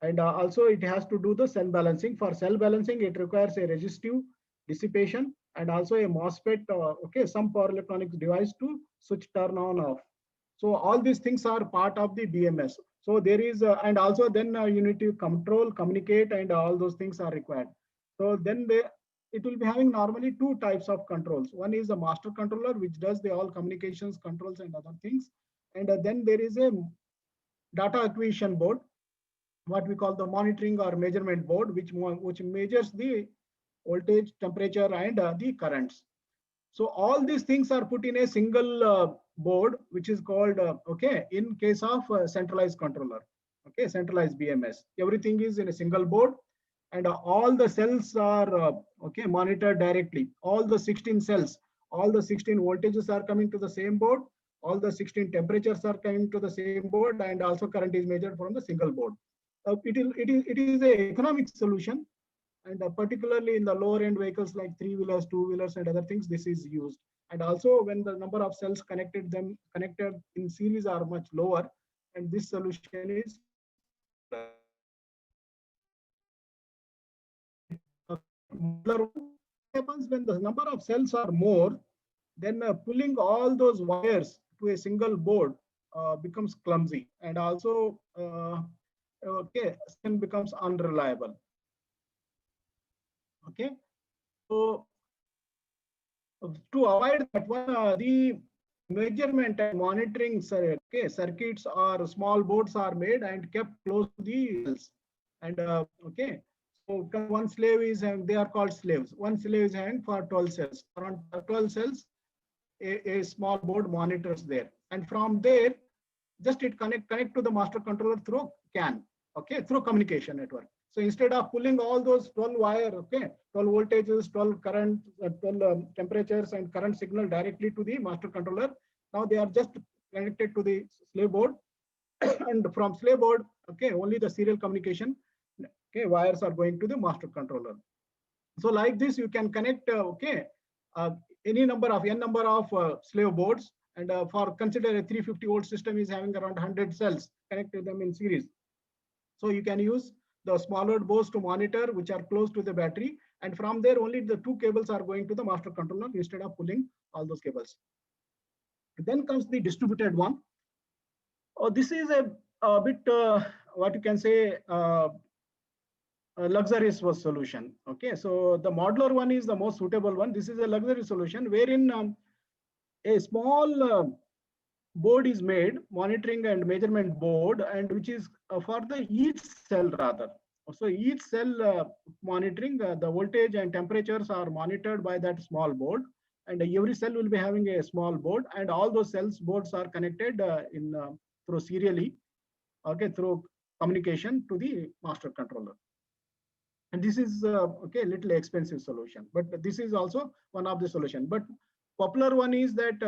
and also it has to do the cell balancing. For cell balancing, it requires a resistive dissipation and also a MOSFET, okay, some power electronics device to switch turn on off. So all these things are part of the BMS. So there is, and also then you need to control, communicate, and all those things are required. So then it will be having normally two types of controls. One is the master controller, which does the all communications, controls, and other things. And then there is a data acquisition board, what we call the monitoring or measurement board, which measures the voltage, temperature, and the currents. So all these things are put in a single board, which is called, okay, in case of centralized controller, okay, centralized BMS. Everything is in a single board, and all the cells are, okay, monitored directly. All the 16 cells, all the 16 voltages are coming to the same board. All the 16 temperatures are coming to the same board, and also current is measured from the single board. It is a economic solution, and particularly in the lower end vehicles like three-wheelers, two-wheelers, and other things, this is used. And also when the number of cells connected in series are much lower, and this solution is happens when the number of cells are more, then pulling all those wires to a single board becomes clumsy, and also okay, system becomes unreliable. Okay, so to avoid that one, the measurement and monitoring circuits or small boards are made and kept close to the cells. And okay, so one slave is having, they are called slaves. One slave is having for 12 cells. Around 12 cells, a small board monitors there. And from there, just it connect to the master controller through CAN, okay, through communication network. So instead of pulling all those 12 wire, okay, 12 voltages, 12 current, 12 temperatures and current signal directly to the master controller, now they are just connected to the slave board. And from slave board, okay, only the serial communication, okay, wires are going to the master controller. So like this, you can connect, okay, any number of n number of slave boards. And for consider a 350 volt system is having around 100 cells, connected them in series. So you can use the smaller boards to monitor, which are close to the battery. And from there, only the two cables are going to the master controller instead of pulling all those cables. Then comes the distributed one. Oh, this is a bit, what you can say, luxurious solution. Okay, so the modular one is the most suitable one. This is a luxury solution wherein a small board is made, monitoring and measurement board, and which is for the each cell rather. So each cell monitoring, the voltage and temperatures are monitored by that small board, and every cell will be having a small board, and all those cells boards are connected through serially, okay, through communication to the master controller. And this is okay, little expensive solution, but this is also one of the solution. But popular one is that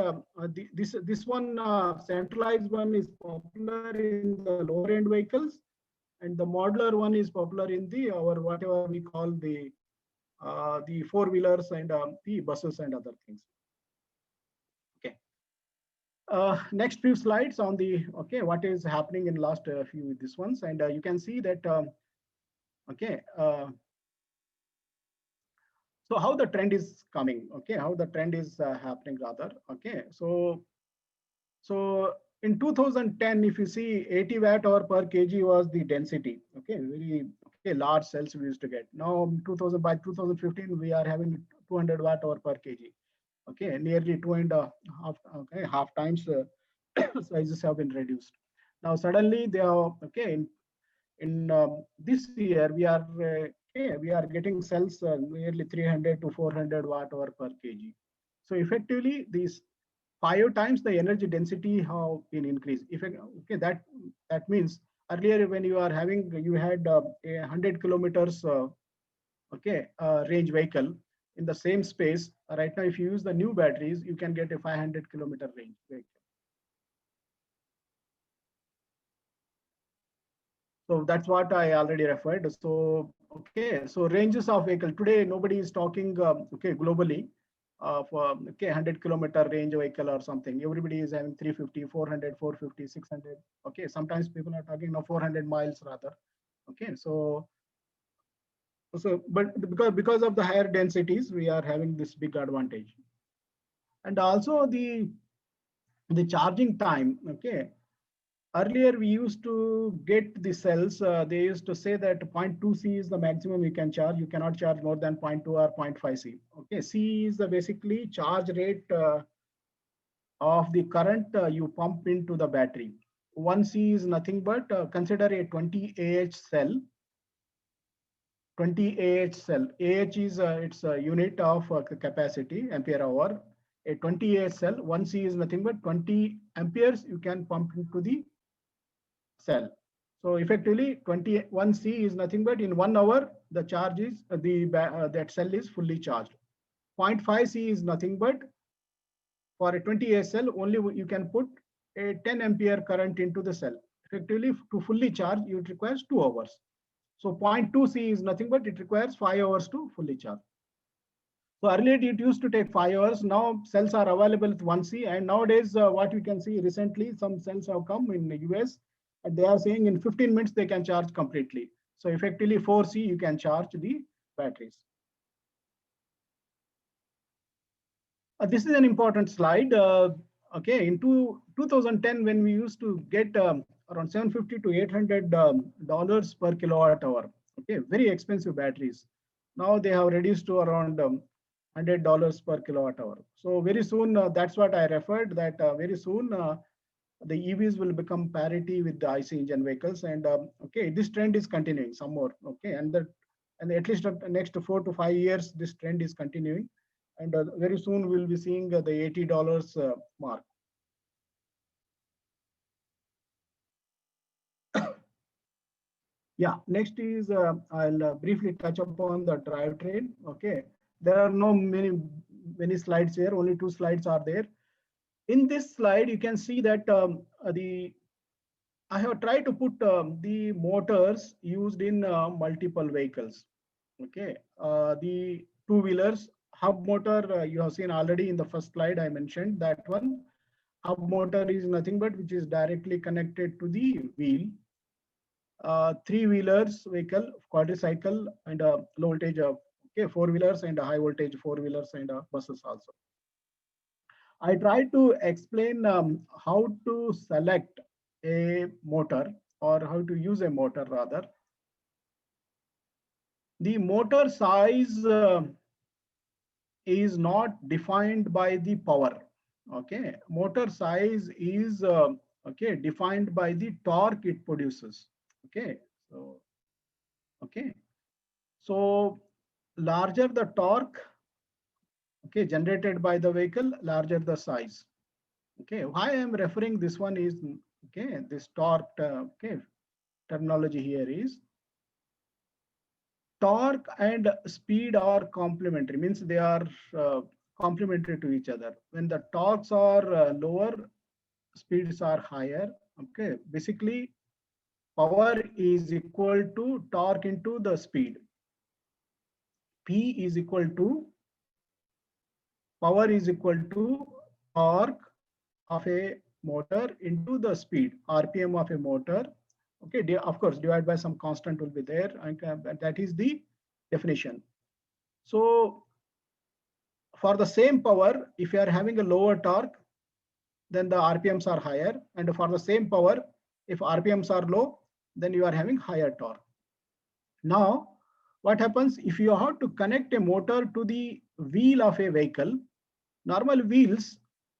this one centralized one is popular in the lower end vehicles, and the modular one is popular in the our whatever we call the four-wheelers and the buses and other things. Okay. Next few slides on the, okay, what is happening in last few this ones, and you can see that okay. So how the trend is coming, okay, how the trend is happening rather, okay. So in 2010, if you see 80 watt hour per kg was the density, okay, very okay, large cells we used to get. Now by 2015, we are having 200 watt hour per kg, okay, nearly 2.5 okay, half times sizes have been reduced. Now suddenly they are, okay, in this year we are okay, we are getting cells nearly 300 to 400 watt hour per kg. So effectively these 5 times the energy density have been increased. Okay, that means earlier when you are having, you had a 100 kilometers okay, range vehicle in the same space. Right now, if you use the new batteries, you can get a 500 kilometer range vehicle. So that's what I already referred. So okay, so ranges of vehicle today, nobody is talking okay, globally for okay, 100 kilometer range vehicle or something. Everybody is having 350, 400, 450, 600. Okay, sometimes people are talking now 400 miles rather. Okay, so but because of the higher densities, we are having this big advantage. And also the charging time, okay, Earlier, we used to get the cells. They used to say that 0.2 C is the maximum you can charge. You cannot charge more than 0.2 or 0.5 C. Okay, C is the basically charge rate of the current you pump into the battery. 1 C is nothing but consider a 20 Ah cell. 20 Ah cell. Ah is its unit of capacity, ampere hour. A 20 Ah cell, 1 C is nothing but 20 amperes you can pump into the cell. So effectively 21 C is nothing but in 1 hour, the charge is that cell is fully charged. 0.5 C is nothing but for a 20 A cell, only you can put a 10 ampere current into the cell. Effectively to fully charge, it requires 2 hours. So 0.2 C is nothing but it requires 5 hours to fully charge. So earlier it used to take 5 hours. Now cells are available with 1 C. And nowadays, what you can see recently, some cells have come in the US and they are saying in 15 minutes they can charge completely. So effectively 4 C you can charge the batteries. This is an important slide. Okay, in 2010, when we used to get around 750 to 800 dollars per kilowatt hour. Okay, very expensive batteries. Now they have reduced to around $100 per kilowatt hour. So very soon, that's what I referred that very soon the EVs will become parity with the IC engine vehicles. And okay, this trend is continuing some more. Okay, and at least the next 4 to 5 years, this trend is continuing. And very soon we'll be seeing the $80 mark. Yeah, next is I'll briefly touch upon the drivetrain. Okay, there are no many slides here. Only 2 slides are there. In this slide, you can see that I have tried to put the motors used in multiple vehicles. Okay, the two-wheelers hub motor you have seen already in the first slide. I mentioned that one. Hub motor is nothing but which is directly connected to the wheel. Three-wheelers vehicle, quadricycle, and low voltage okay, four-wheelers and high voltage four-wheelers and buses also. I tried to explain how to select a motor or how to use a motor rather. The motor size is not defined by the power. Okay, motor size is okay defined by the torque it produces. Okay, okay, so larger the torque okay generated by the vehicle, larger the size. Okay, why I am referring this one is okay this torque okay terminology here is torque and speed are complementary, means they are complementary to each other. When the torques are lower, speeds are higher. Okay, basically power is equal to torque into the speed. P is equal to power is equal to torque of a motor into the speed, RPM of a motor. Okay, of course, divided by some constant will be there, and that is the definition. So for the same power, if you are having a lower torque, then the RPMs are higher. And for the same power, if RPMs are low, then you are having higher torque. Now, what happens if you have to connect a motor to the wheel of a vehicle? Normal wheels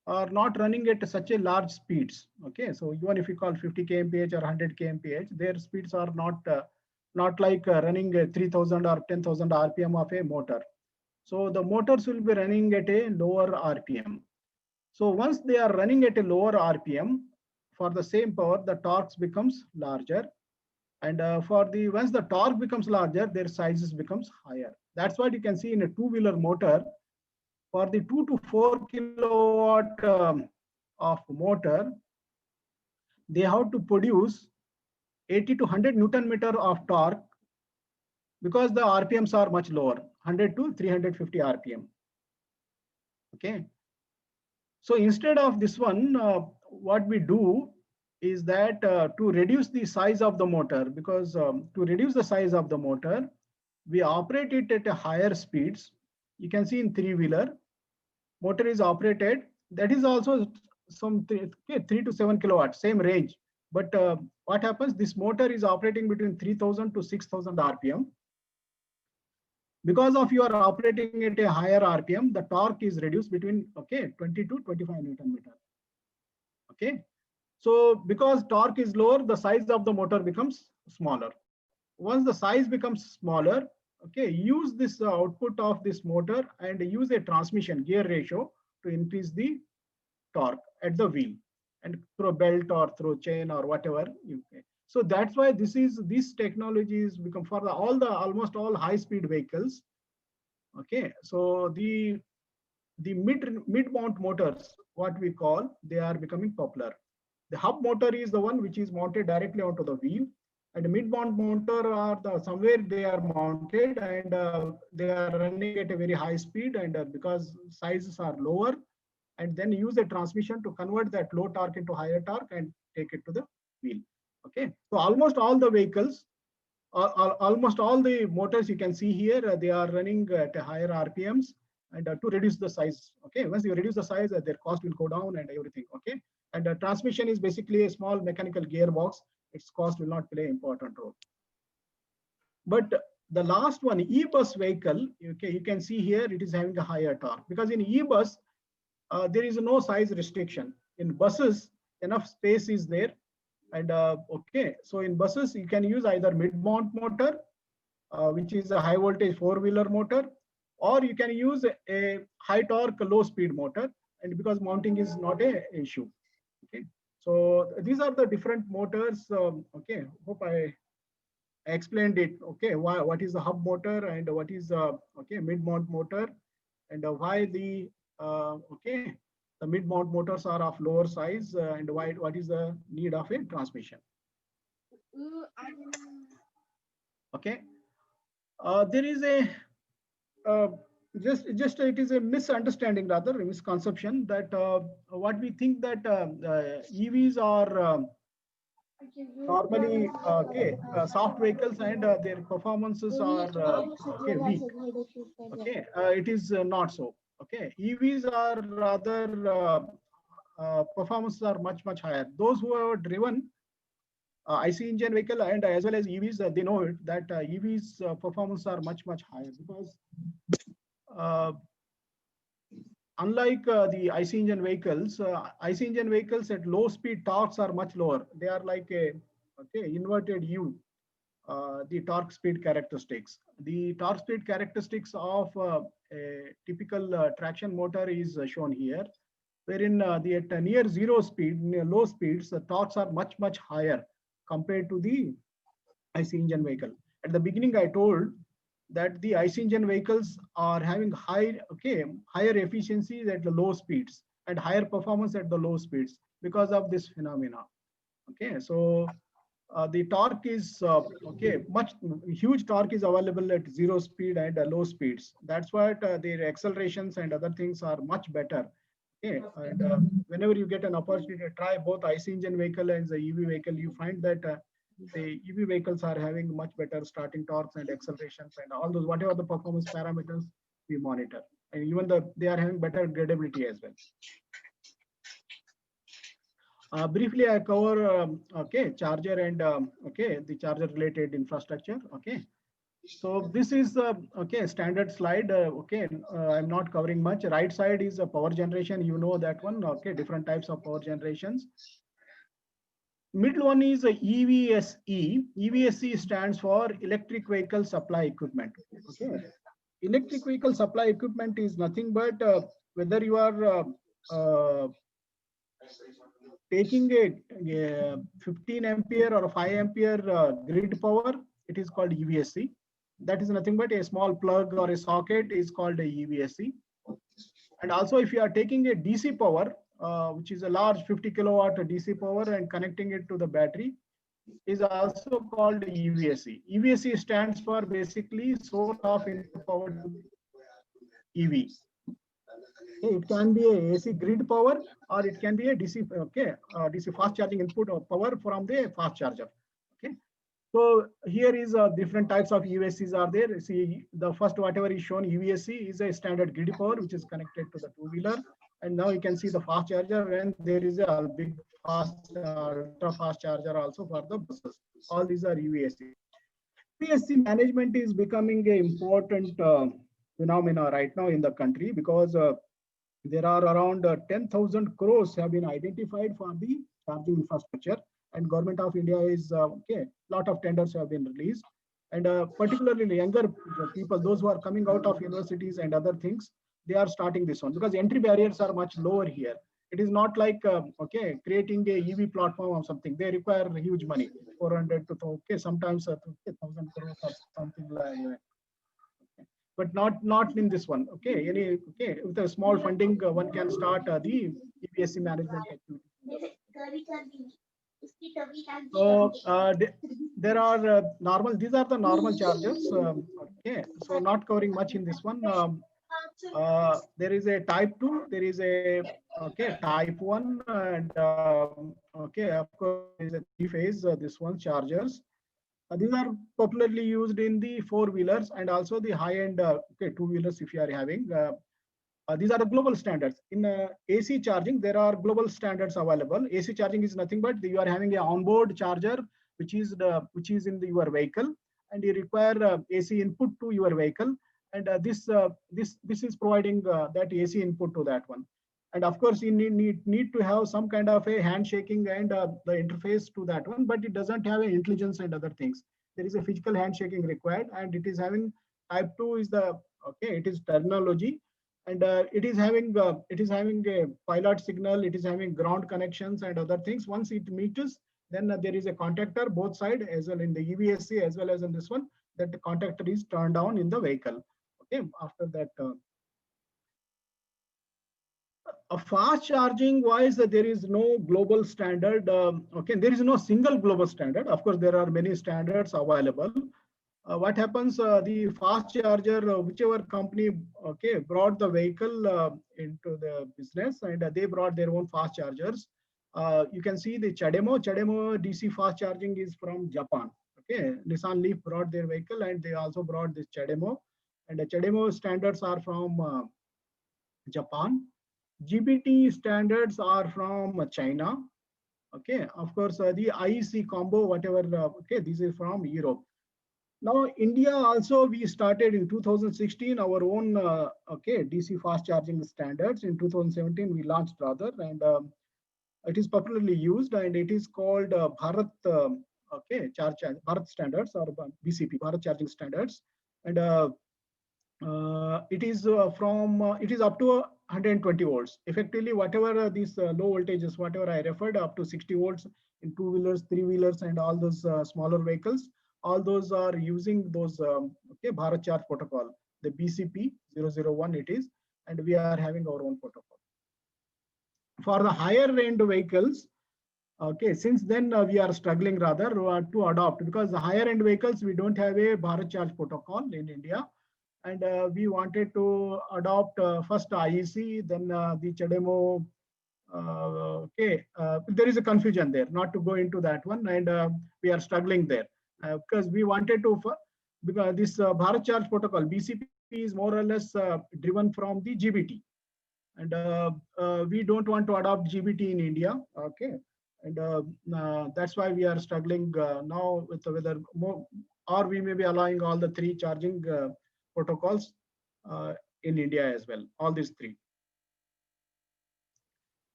are not running at such a large speeds. Okay, so even if you call 50 kmph or 100 kmph, their speeds are not like running 3000 or 10,000 RPM of a motor. So the motors will be running at a lower RPM. So once they are running at a lower RPM, for the same power, the torques becomes larger. And once the torque becomes larger, their sizes becomes higher. That's what you can see in a two-wheeler motor. For the 2 to 4 kilowatt of motor, they have to produce 80 to 100 Newton meter of torque because the RPMs are much lower, 100 to 350 RPM. Okay. So instead of this one, what we do is that to reduce the size of the motor, because to reduce the size of the motor, we operate it at a higher speeds. You can see in three-wheeler, motor is operated, that is also some 3 to 7 kilowatts, same range. But what happens? This motor is operating between 3000 to 6000 RPM. Because of your operating at a higher RPM, the torque is reduced between 20 to 25 Newton meter. Okay. So because torque is lower, the size of the motor becomes smaller. Once the size becomes smaller, okay, use this output of this motor and use a transmission gear ratio to increase the torque at the wheel, and through a belt or through chain or whatever. So that's why this technology is become for almost all high speed vehicles. Okay, so the mid mount motors, what we call, they are becoming popular. The hub motor is the one which is mounted directly onto the wheel, and the mid mount motor are somewhere they are mounted, and they are running at a very high speed, and because sizes are lower, and then use a transmission to convert that low torque into higher torque and take it to the wheel. Okay, so almost all the vehicles, almost all the motors you can see here, they are running at a higher RPMs, and to reduce the size. Okay, once you reduce the size, their cost will go down and everything. Okay, and the transmission is basically a small mechanical gearbox. Its cost will not play an important role. But the last one, e-bus vehicle, okay, you can see here it is having a higher torque, because in e-bus there is no size restriction. In buses, enough space is there, and okay, so in buses you can use either mid-mount motor, which is a high voltage four-wheeler motor, or you can use a high torque low speed motor, and because mounting is not a issue. Okay, so these are the different motors. Okay, hope I explained it. Okay, what is the hub motor, and what is okay, mid-mount motor, and why the okay, the mid-mount motors are of lower size, and what is the need of a transmission. Okay, there is a just it is a misunderstanding, rather a misconception, that what we think that EVs are normally soft vehicles, and their performances are okay, weak. Okay, it is not so. Okay, EVs are rather performances are much higher. Those who have driven IC engine vehicle and as well as EVs, they know it, that EVs performance are much higher, because unlike the IC engine vehicles at low speed torques are much lower. They are like a inverted U. The torque speed characteristics. The torque speed characteristics of a typical traction motor is shown here, wherein at near zero speed, near low speeds, the torques are much higher compared to the IC engine vehicle. At the beginning, I told that the IC engine vehicles are having higher efficiencies at the low speeds and higher performance at the low speeds because of this phenomena. Okay, so the torque is huge torque is available at zero speed and low speeds. That's why their accelerations and other things are much better. Okay, and whenever you get an opportunity to try both IC engine vehicle and the EV vehicle, you find that the EV vehicles are having much better starting torques and accelerations and all those, whatever the performance parameters we monitor, and even they are having better gradability as well. Briefly, I cover charger and the charger related infrastructure. Okay, so this is standard slide. I'm not covering much. Right side is a power generation. You know that one. Okay, different types of power generations. Middle one is a EVSE. EVSE stands for Electric Vehicle Supply Equipment. Okay, electric vehicle supply equipment is nothing but whether you are taking a 15 ampere or a 5 ampere grid power, it is called EVSE. That is nothing but a small plug or a socket is called a EVSE. And also, if you are taking a DC power, which is a large 50 kilowatt DC power, and connecting it to the battery, is also called EVSE. EVSE stands for basically source of input power to EV. It can be a AC grid power, or it can be a DC DC fast charging input of power from the fast charger. Okay, so here is different types of EVSEs are there. See, the first whatever is shown, EVSE is a standard grid power which is connected to the two-wheeler. And now you can see the fast charger, and there is a big fast, ultra fast charger also for the buses. All these are UVSC. UVSC management is becoming an important phenomena right now in the country, because there are around 10,000 crores have been identified for the charging infrastructure, and government of India is okay. Lot of tenders have been released, and particularly the younger people, those who are coming out of universities and other things, they are starting this one because entry barriers are much lower here. It is not like okay, creating a EV platform or something. They require huge money, 400 to okay, sometimes 1,000 crores or something like that, but not in this one. Okay, any okay, with a small funding, one can start the EPSC management activity. So there are normal. These are the normal chargers. Okay, so not covering much in this one. There is a type 2. There is a okay type 1, and okay, of course, there is a three-phase. This one chargers. These are popularly used in the four-wheelers and also the high-end okay, two-wheelers if you are having. These are the global standards. In AC charging, there are global standards available. AC charging is nothing but you are having an onboard charger, which is in your vehicle, and you require AC input to your vehicle, and this is providing that AC input to that one. And of course, you need to have some kind of a handshaking and the interface to that one, but it doesn't have an intelligence and other things. There is a physical handshaking required, and it is having type 2 is the okay. It is terminology, and it is having a pilot signal. It is having ground connections and other things. Once it meets, then there is a contactor both side as well in the EVSC as well as in this one. That the contactor is turned on in the vehicle. Okay, after that. A fast charging wise, there is no global standard. Okay, there is no single global standard. Of course, there are many standards available. What happens? The fast charger, whichever company okay brought the vehicle into the business, and they brought their own fast chargers. You can see the CHAdeMO DC fast charging is from Japan. Okay, Nissan Leaf brought their vehicle, and they also brought this CHAdeMO, and the CHAdeMO standards are from Japan. GBT standards are from China. Okay, of course, the IEC combo, whatever, okay, this is from Europe. Now, India also, we started in 2016 our own okay DC fast charging standards. In 2017, we launched rather, and it is popularly used, and it is called Bharat okay Bharat standards or BCP, Bharat charging standards, and it is it is up to 120 volts. Effectively, whatever these low voltages, whatever I referred, up to 60 volts in two-wheelers, three-wheelers, and all those smaller vehicles, all those are using those okay Bharat Charge protocol, the BCP 001 it is, and we are having our own protocol. For the higher end vehicles, okay, since then we are struggling rather to adopt, because the higher end vehicles we don't have a Bharat Charge protocol in India. And we wanted to adopt first IEC, then the CHAdeMO. Okay, there is a confusion there, not to go into that one, and we are struggling there because we wanted to, because this Bharat Charge protocol, BCP, is more or less driven from the GBT, and we don't want to adopt GBT in India. Okay, and that's why we are struggling now with whether more, or we may be allowing all the three charging protocols in India as well, all these three.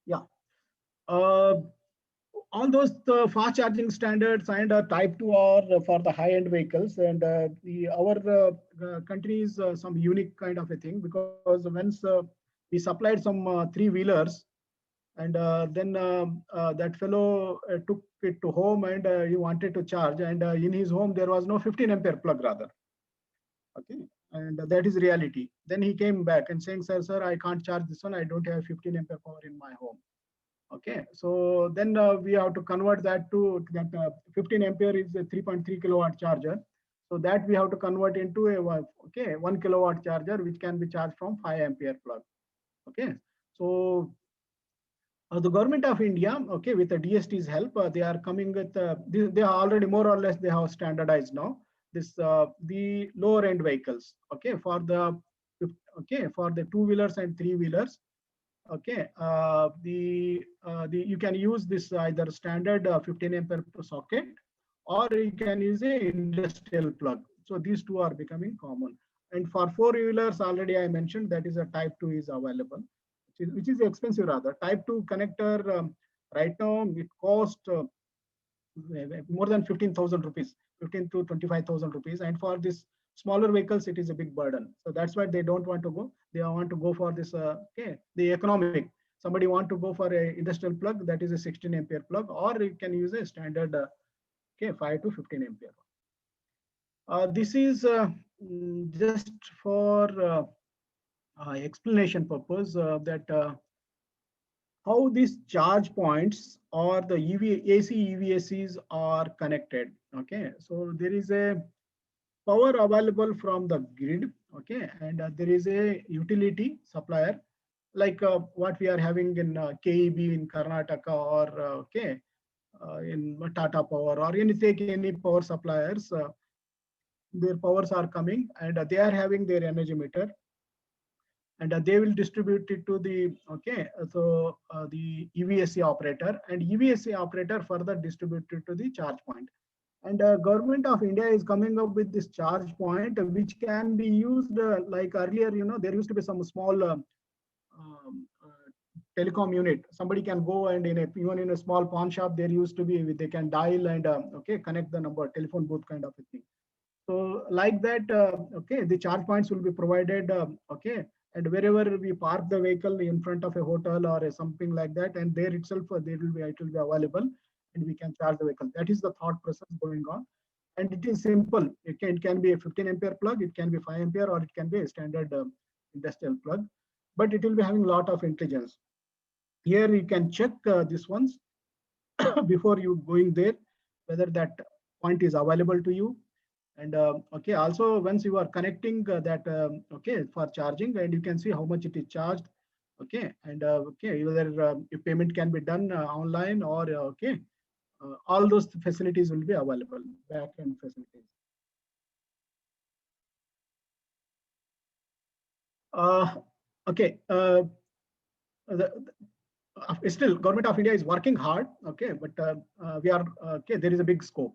Yeah. All those fast charging standards and type 2 are for the high-end vehicles, and our country is some unique kind of a thing, because once we supplied some three-wheelers, and then that fellow took it to home, and he wanted to charge, and in his home there was no 15 ampere plug rather. Okay, and that is reality. Then he came back and saying, sir, I can't charge this one. I don't have 15 ampere power in my home. Okay, so then we have to convert that to that 15 ampere is a 3.3 kilowatt charger. So that we have to convert into a 1 kilowatt charger, which can be charged from 5 ampere plug. Okay, so the government of India, okay, with the DST's help, they are coming with they are already more or less they have standardized now this the lower end vehicles. Okay, for the two-wheelers and three-wheelers, Okay, the you can use this either standard 15 ampere socket, or you can use a industrial plug. So these two are becoming common. And for four-wheelers, already I mentioned that is a type 2 is available, which is expensive rather. Type 2 connector right now it costs more than 15,000 rupees, 15 to 25,000 rupees. And for this smaller vehicles, it is a big burden. So that's why they don't want to go. They want to go for this, okay, the economic. Somebody want to go for a industrial plug, that is a 16 ampere plug, or you can use a standard, okay, 5 to 15 ampere. This is just for explanation purpose that how these charge points or the AC EVSEs are connected. Okay, so there is a power available from the grid. Okay, and there is a utility supplier like what we are having in KEB in Karnataka, or okay, in Tata Power, or any power suppliers. Their powers are coming, and they are having their energy meter, and they will distribute it to the, okay, so the EVSE operator, and EVSE operator further distributed to the charge point. And government of India is coming up with this charge point, which can be used like earlier, there used to be some small telecom unit. Somebody can go and even in a small pawn shop, there used to be, they can dial and okay, connect the number, telephone booth kind of a thing. So like that, okay, the charge points will be provided, okay, and wherever we park the vehicle in front of a hotel or something like that, and there itself it will be available, and we can charge the vehicle. That is the thought process going on, and it is simple. It can be a 15 ampere plug, it can be 5 ampere, or it can be a standard industrial plug, but it will be having a lot of intelligence. Here you can check this ones before you going there, whether that point is available to you. And okay, also once you are connecting that okay, for charging, and you can see how much it is charged. Okay, and okay, whether if payment can be done online, or okay, all those facilities will be available, back end facilities. uh, okay, still government of India is working hard. Okay, but we are okay, there is a big scope.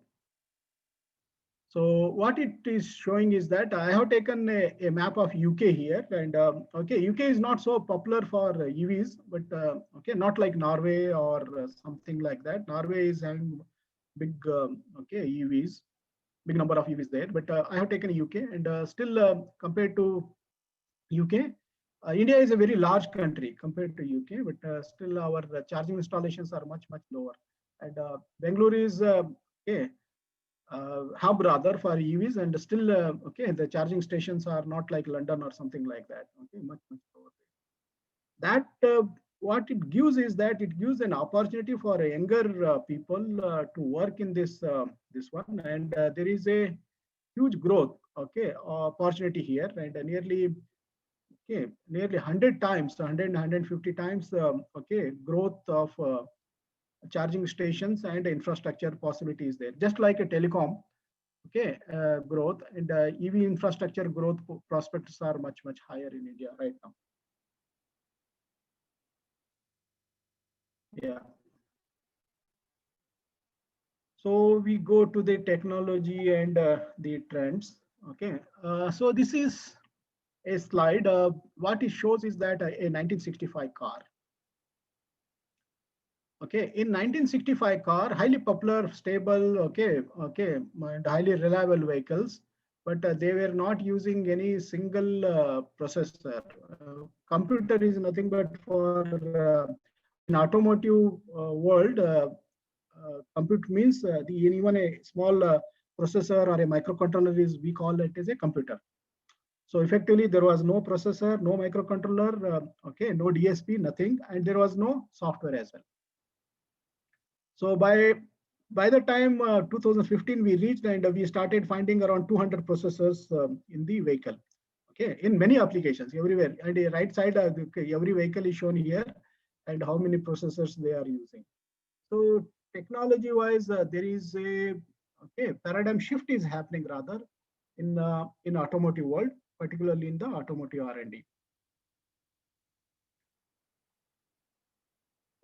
So what it is showing is that I have taken a map of UK here, and okay, UK is not so popular for EVs, but okay, not like Norway or something like that. Norway is having big okay, EVs, big number of EVs there. But I have taken UK, and still compared to UK, India is a very large country compared to UK, but still our charging installations are much lower. And Bangalore is okay, hub rather for EVs, and still okay, the charging stations are not like London or something like that. Okay, much lower. That what it gives is that it gives an opportunity for younger people to work in this one, and there is a huge growth, okay, opportunity here, and nearly okay, nearly 100 times, 150 times okay, growth of charging stations and infrastructure possibilities there, just like a telecom. Okay, growth and EV infrastructure growth prospects are much higher in India right now. Yeah. So we go to the technology and the trends. Okay. So this is a slide. What it shows is that a 1965 car. Okay, in 1965 car, highly popular, stable, okay, and highly reliable vehicles, but they were not using any single processor. Computer is nothing but for in automotive world. Compute means even a small processor or a microcontroller is, we call it as a computer. So effectively, there was no processor, no microcontroller, okay, no DSP, nothing, and there was no software as well. So by the time 2015 we reached, and we started finding around 200 processors in the vehicle. Okay, in many applications everywhere. And the right side, okay, every vehicle is shown here, and how many processors they are using. So technology wise, there is a okay, paradigm shift is happening rather in automotive world, particularly in the automotive R&D.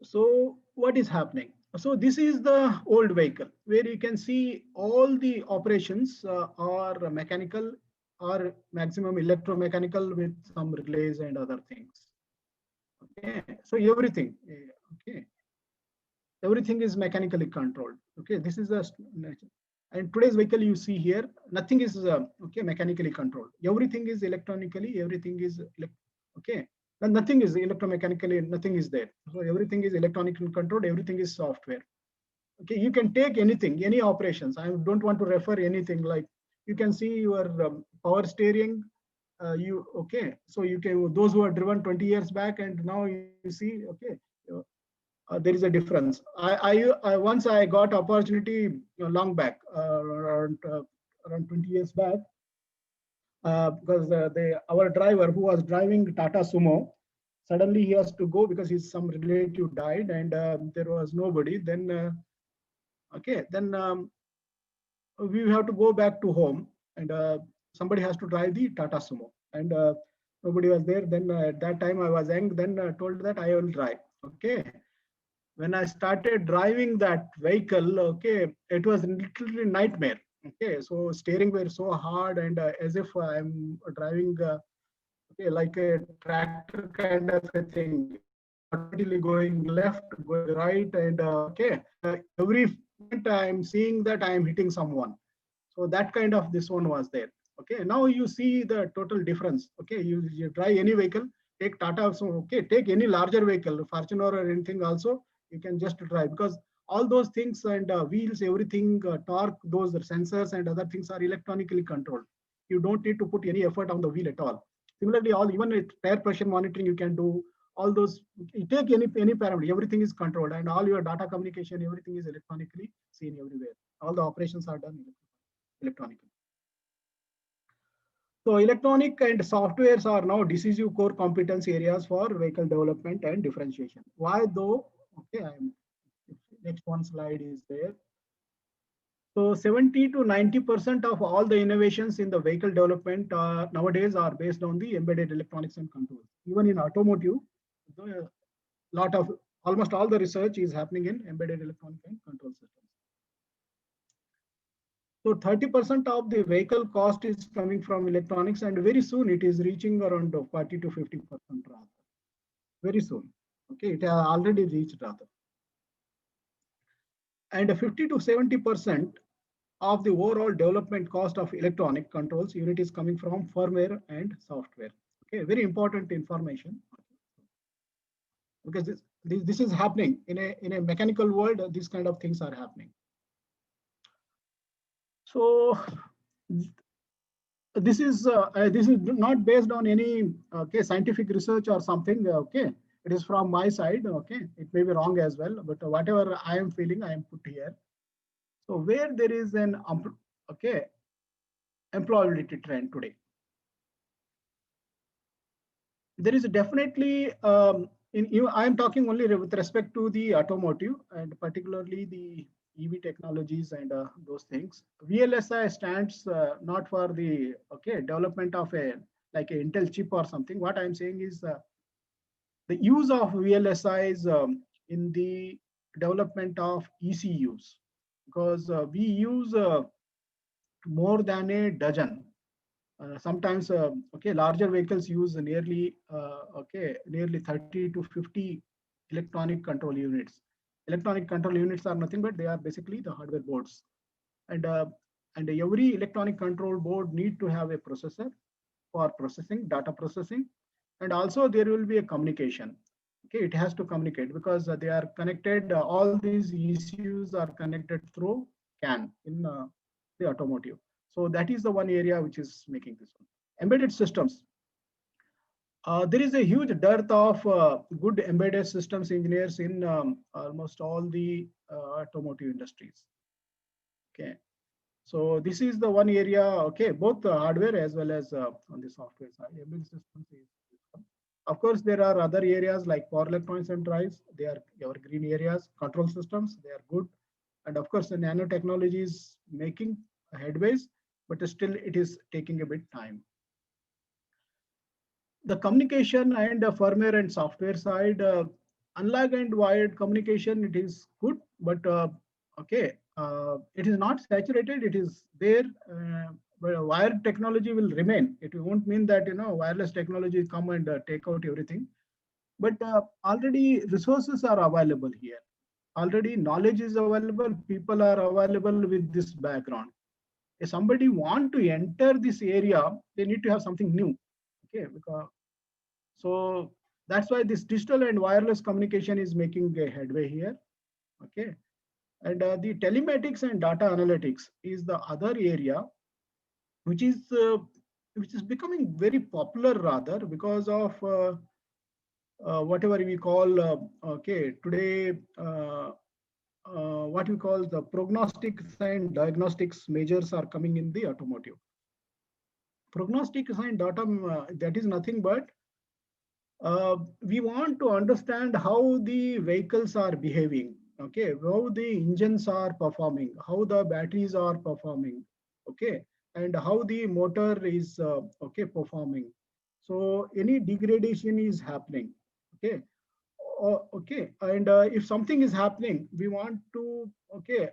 So what is happening? So this is the old vehicle where you can see all the operations are mechanical or maximum electromechanical with some relays and other things. Okay, so everything, okay, everything is mechanically controlled. Okay, this is a and today's vehicle you see here, nothing is okay mechanically controlled. Everything is electronically. Everything is okay. And nothing is electromechanically. Nothing is there. So everything is electronically controlled. Everything is software. Okay, you can take anything, any operations. I don't want to refer anything like you can see your power steering. You okay? So you can those who are driven 20 years back and now you see okay. There is a difference. I once I got opportunity long back around 20 years back because our driver who was driving Tata Sumo suddenly he has to go because his some relative died and there was nobody. Then okay, then we have to go back to home and somebody has to drive the Tata Sumo and nobody was there. Then at that time I was young. Then told that I will drive. Okay, when I started driving that vehicle, okay, it was literally nightmare. Okay, so steering were so hard and as if I'm driving okay, like a tractor kind of a thing, automatically going left, going right, and okay, every moment I'm seeing that I'm hitting someone. So that kind of this one was there. Okay, now you see the total difference. Okay, you drive any vehicle, take Tata, so okay, take any larger vehicle, Fortuner or anything also, you can just drive because all those things and wheels, everything, torque, those sensors and other things are electronically controlled. You don't need to put any effort on the wheel at all. Similarly, all even tire pressure monitoring you can do. All those you take any parameter, everything is controlled, and all your data communication, everything is electronically seen everywhere. All the operations are done electronically. So electronic and softwares are now decisive core competence areas for vehicle development and differentiation. Why though? Okay, next one slide is there. So 70 to 90% of all the innovations in the vehicle development nowadays are based on the embedded electronics and controls. Even in automotive, the lot of almost all the research is happening in embedded electronic and control systems. So 30% of the vehicle cost is coming from electronics, and very soon it is reaching around 40 to 50% rather. Very soon. Okay, it has already reached rather. And 50 to 70% of the overall development cost of electronic controls unit is coming from firmware and software. Okay, very important information because this is happening in a mechanical world. These kind of things are happening. So this is not based on any okay scientific research or something. Okay, it is from my side. Okay, it may be wrong as well, but whatever I am feeling, I am put here. So where there is an okay employability trend today, there is definitely I am talking only with respect to the automotive and particularly the EV technologies and those things. VLSI stands not for the okay development of a like an Intel chip or something. What I'm saying is the use of VLSIs in the development of ECUs because we use more than a dozen. Sometimes, okay, larger vehicles use nearly, okay, nearly 30 to 50 electronic control units. Electronic control units are nothing but they are basically the hardware boards. And, uh, and every electronic control board need to have a processor for processing, data processing. And also there will be a communication. Okay, it has to communicate because they are connected, all these ECUs are connected through CAN in the automotive. So that is the one area which is making this one. Embedded systems. There is a huge dearth of good embedded systems engineers in almost all the automotive industries. Okay, so this is the one area. Okay, both the hardware as well as on the software side, embedded systems is. Of course, there are other areas like power electronics and drives. They are evergreen areas. Control systems, they are good. And of course, the nanotechnology is making headways, but still it is taking a bit time. The communication and firmware and software side, unlock and wired communication, it is good, but okay, it is not saturated. It is there. But wired technology will remain. It won't mean that wireless technology come and take out everything. But already resources are available here. Already knowledge is available. People are available with this background. If somebody want to enter this area, they need to have something new. Okay, because so that's why this digital and wireless communication is making a headway here. Okay, and the telematics and data analytics is the other area which is uh, which is becoming very popular rather because of whatever we call okay today what we call the prognostics and diagnostics measures are coming in the automotive. Prognostics and data that is nothing but we want to understand how the vehicles are behaving, okay, how the engines are performing, how the batteries are performing, okay, and how the motor is okay performing. So any degradation is happening, okay, okay, and if something is happening, we want to okay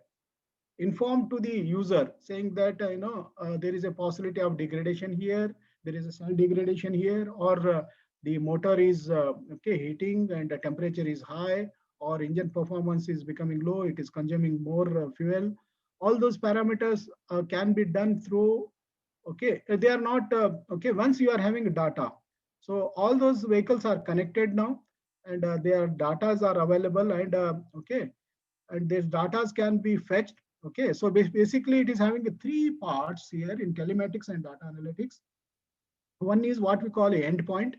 inform to the user saying that there is a possibility of degradation here, there is a cell degradation here, or the motor is okay heating and the temperature is high, or engine performance is becoming low, it is consuming more fuel. All those parameters can be done through okay they are not okay once you are having data. So all those vehicles are connected now, and their datas are available, and okay, and these data can be fetched. Okay, so basically it is having three parts here in telematics and data analytics. One is what we call a endpoint.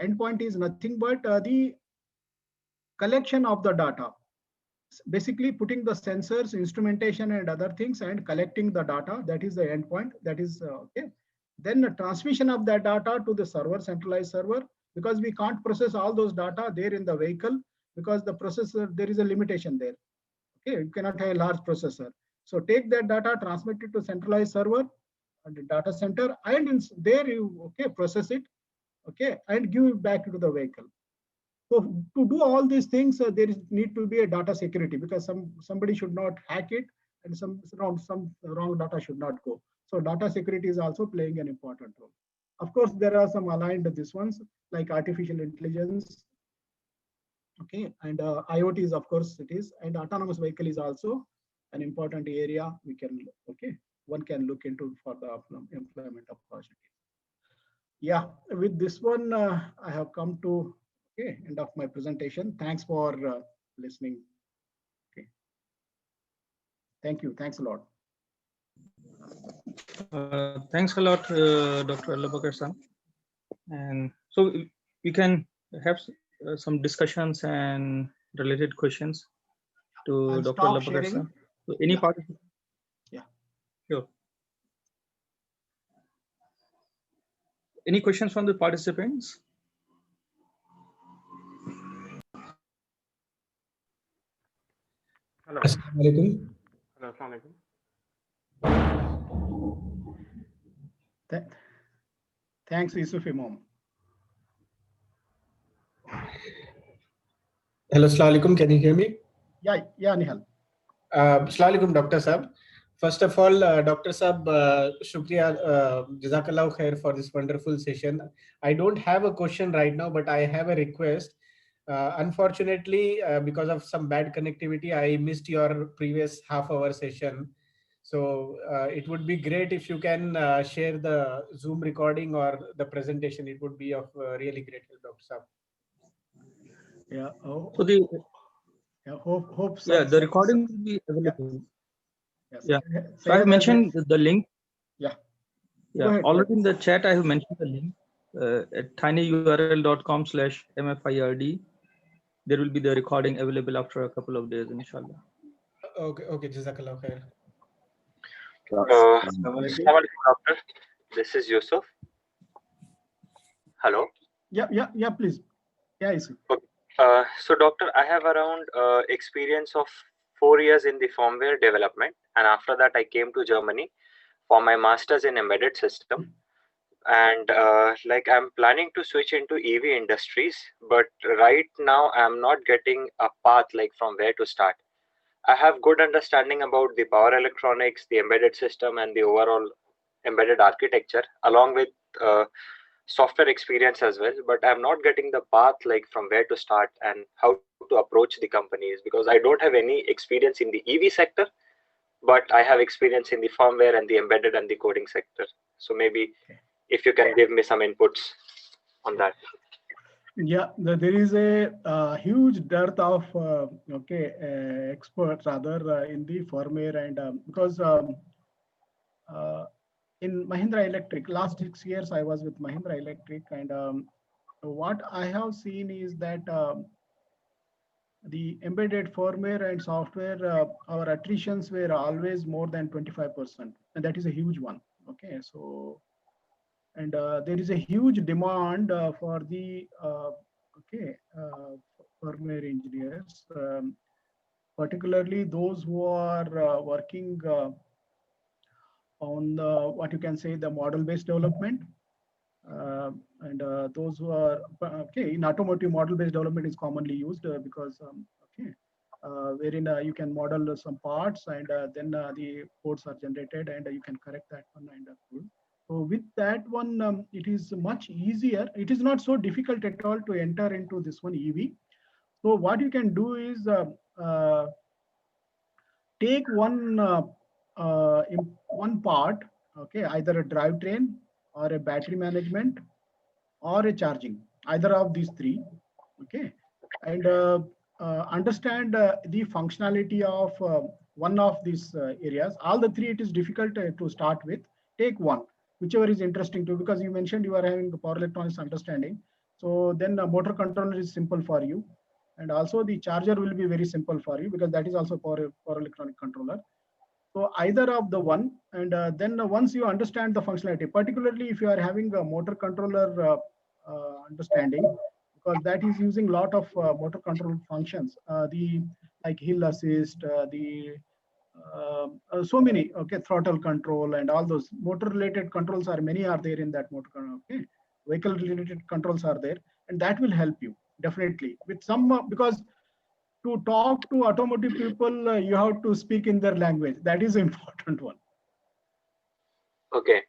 Endpoint is nothing but the collection of the data, basically putting the sensors, instrumentation and other things and collecting the data. That is the endpoint. That is okay. Then the transmission of that data to the server, centralized server, because we can't process all those data there in the vehicle, because the processor, there is a limitation there. Okay, you cannot have a large processor. So take that data, transmit it to centralized server and the data center, and there you okay process it, okay, and give it back to the vehicle. So to do all these things, there is need to be a data security, because somebody should not hack it, and some wrong data should not go. So data security is also playing an important role. Of course, there are some aligned this ones like artificial intelligence, okay, and IoT is of course it is, and autonomous vehicle is also an important area we can okay one can look into for the employment opportunity. Yeah, with this one I have come to okay end of my presentation. Thanks for listening. Okay, thanks a lot. Thanks a lot, Dr. Alabakar sir. And so we can have some discussions and related questions to I'll Dr. stop Alabakar sharing. sir. So any Yeah. part? Yeah. Sure. Any questions from the participants? Hello. Assalamualaikum. Hello. Assalamualaikum. Thanks, Yusuf Imam. Hello, Assalamualaikum. Can you hear me? Yeah, Nihal. Assalamualaikum, Dr. Saab. First of all, Dr. Saab, shukriya, Jazakallah khair for this wonderful session. I don't have a question right now, but I have a request. Unfortunately, because of some bad connectivity, I missed your previous half-hour session. So it would be great if you can share the Zoom recording or the presentation. It would be of really great help, Dr. Saab. Yeah. So the Hope. Yeah, the recording will be available. Yeah. So I have mentioned the link. Yeah. Yeah. Already in the chat, I have mentioned the link at tinyurl.com/mfird. There will be the recording available after a couple of days, inshallah. Okay. Jazakallah khair. Assalamualaikum, doctor. This is Yusuf. Hello. Yeah. Please. Yeah, Yusuf. Okay. So, doctor, I have around experience of 4 years in the firmware development, and after that, I came to Germany for my master's in embedded system. and like I'm planning to switch into EV industries, but right now I'm not getting a path like from where to start. I have good understanding about the power electronics, the embedded system, and the overall embedded architecture, along with software experience as well. But I'm not getting the path like from where to start and how to approach the companies, because I don't have any experience in the EV sector, but I have experience in the firmware and the embedded and the coding sector. So maybe if you can give me some inputs on that. Yeah, there is a huge dearth of experts rather in the firmware and because uh, in Mahindra Electric, last 6 years I was with Mahindra Electric, and what I have seen is that the embedded firmware and software, our attritions were always more than 25%, and that is a huge one. Okay, so and there is a huge demand for the firmware engineers, particularly those who are working on the, what you can say, the model-based development. And those who are in automotive, model-based development is commonly used because wherein you can model some parts, and then the codes are generated, and you can correct that one and so with that one, it is much easier. It is not so difficult at all to enter into this one EV. So what you can do is take one part, okay, either a drivetrain or a battery management or a charging, either of these three, okay, and understand the functionality of one of these areas. All the three, it is difficult to start with. Take one, whichever is interesting to, because you mentioned you are having the power electronics understanding. So then motor controller is simple for you. And also the charger will be very simple for you, because that is also power electronic controller. So either of the one, and then once you understand the functionality, particularly if you are having a motor controller understanding, because that is using a lot of motor control functions, the like hill assist, so many, okay, throttle control and all those motor related controls are many are there in that motor control, okay, vehicle related controls are there, and that will help you definitely with some because to talk to automotive people, you have to speak in their language. That is important one. Okay.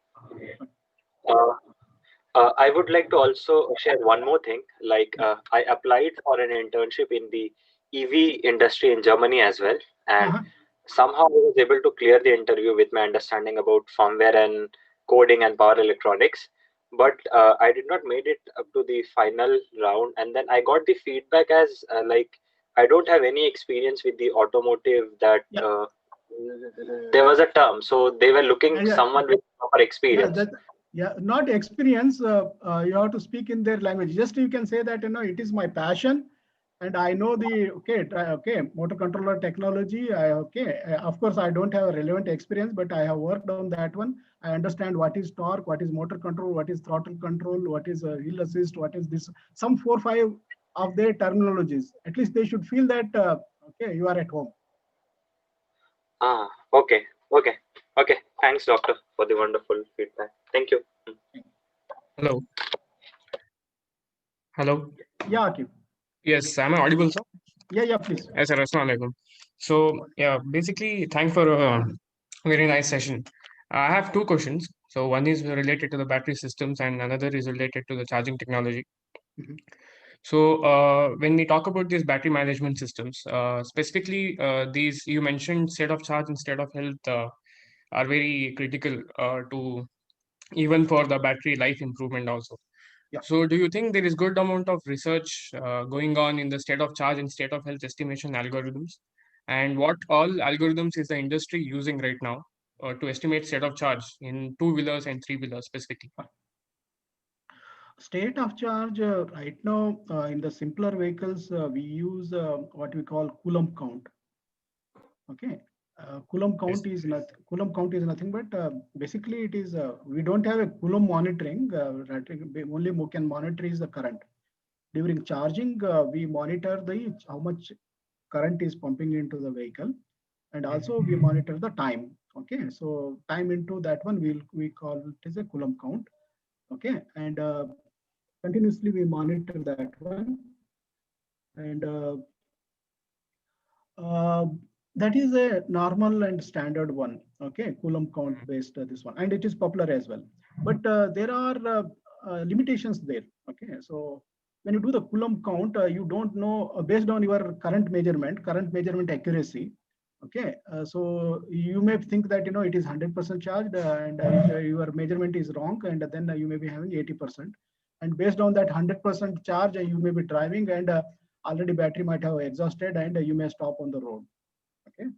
I would like to also share one more thing. Like I applied for an internship in the EV industry in Germany as well, and somehow I was able to clear the interview with my understanding about firmware and coding and power electronics. But I did not made it up to the final round, and then I got the feedback as like I don't have any experience with the automotive. That there was a term, so they were looking someone with proper experience. Not experience. You have to speak in their language. Just you can say that it is my passion, and I know the motor controller technology. Of course I don't have a relevant experience, but I have worked on that one. I understand what is torque, what is motor control, what is throttle control, what is hill assist, what is this. Some 4-5 of their terminologies. At least they should feel that you are at home. Okay. Thanks, doctor, for the wonderful feedback. Thank you. Hello. Yeah, Akib. Yes, am I audible, sir? Yeah, please. Yes, sir. Assalamu alaikum. So, yeah, basically, thanks for a very nice session. I have two questions. So, one is related to the battery systems, and another is related to the charging technology. So, when we talk about these battery management systems, specifically, these you mentioned state of charge and state of health are very critical to even for the battery life improvement also. So do you think there is good amount of research going on in the state of charge and state of health estimation algorithms? And what all algorithms is the industry using right now to estimate state of charge in two-wheelers and three-wheelers specifically? State of charge right now in the simpler vehicles, we use what we call Coulomb count. Okay. Coulomb count is nothing but basically it is we don't have a Coulomb monitoring. Only we can monitor is the current. During charging, we monitor how much current is pumping into the vehicle, and also we monitor the time. Okay, so time into that one we call it as a Coulomb count. Okay, and continuously we monitor that one, and uh, that is a normal and standard one. Okay, Coulomb count based this one, and it is popular as well. But there are limitations there. Okay, so when you do the Coulomb count, you don't know based on your current measurement accuracy. Okay, so you may think that it is 100% charged, and if your measurement is wrong, and then you may be having 80%. And based on that 100% charge, you may be driving, and already battery might have exhausted, and you may stop on the road. Okay,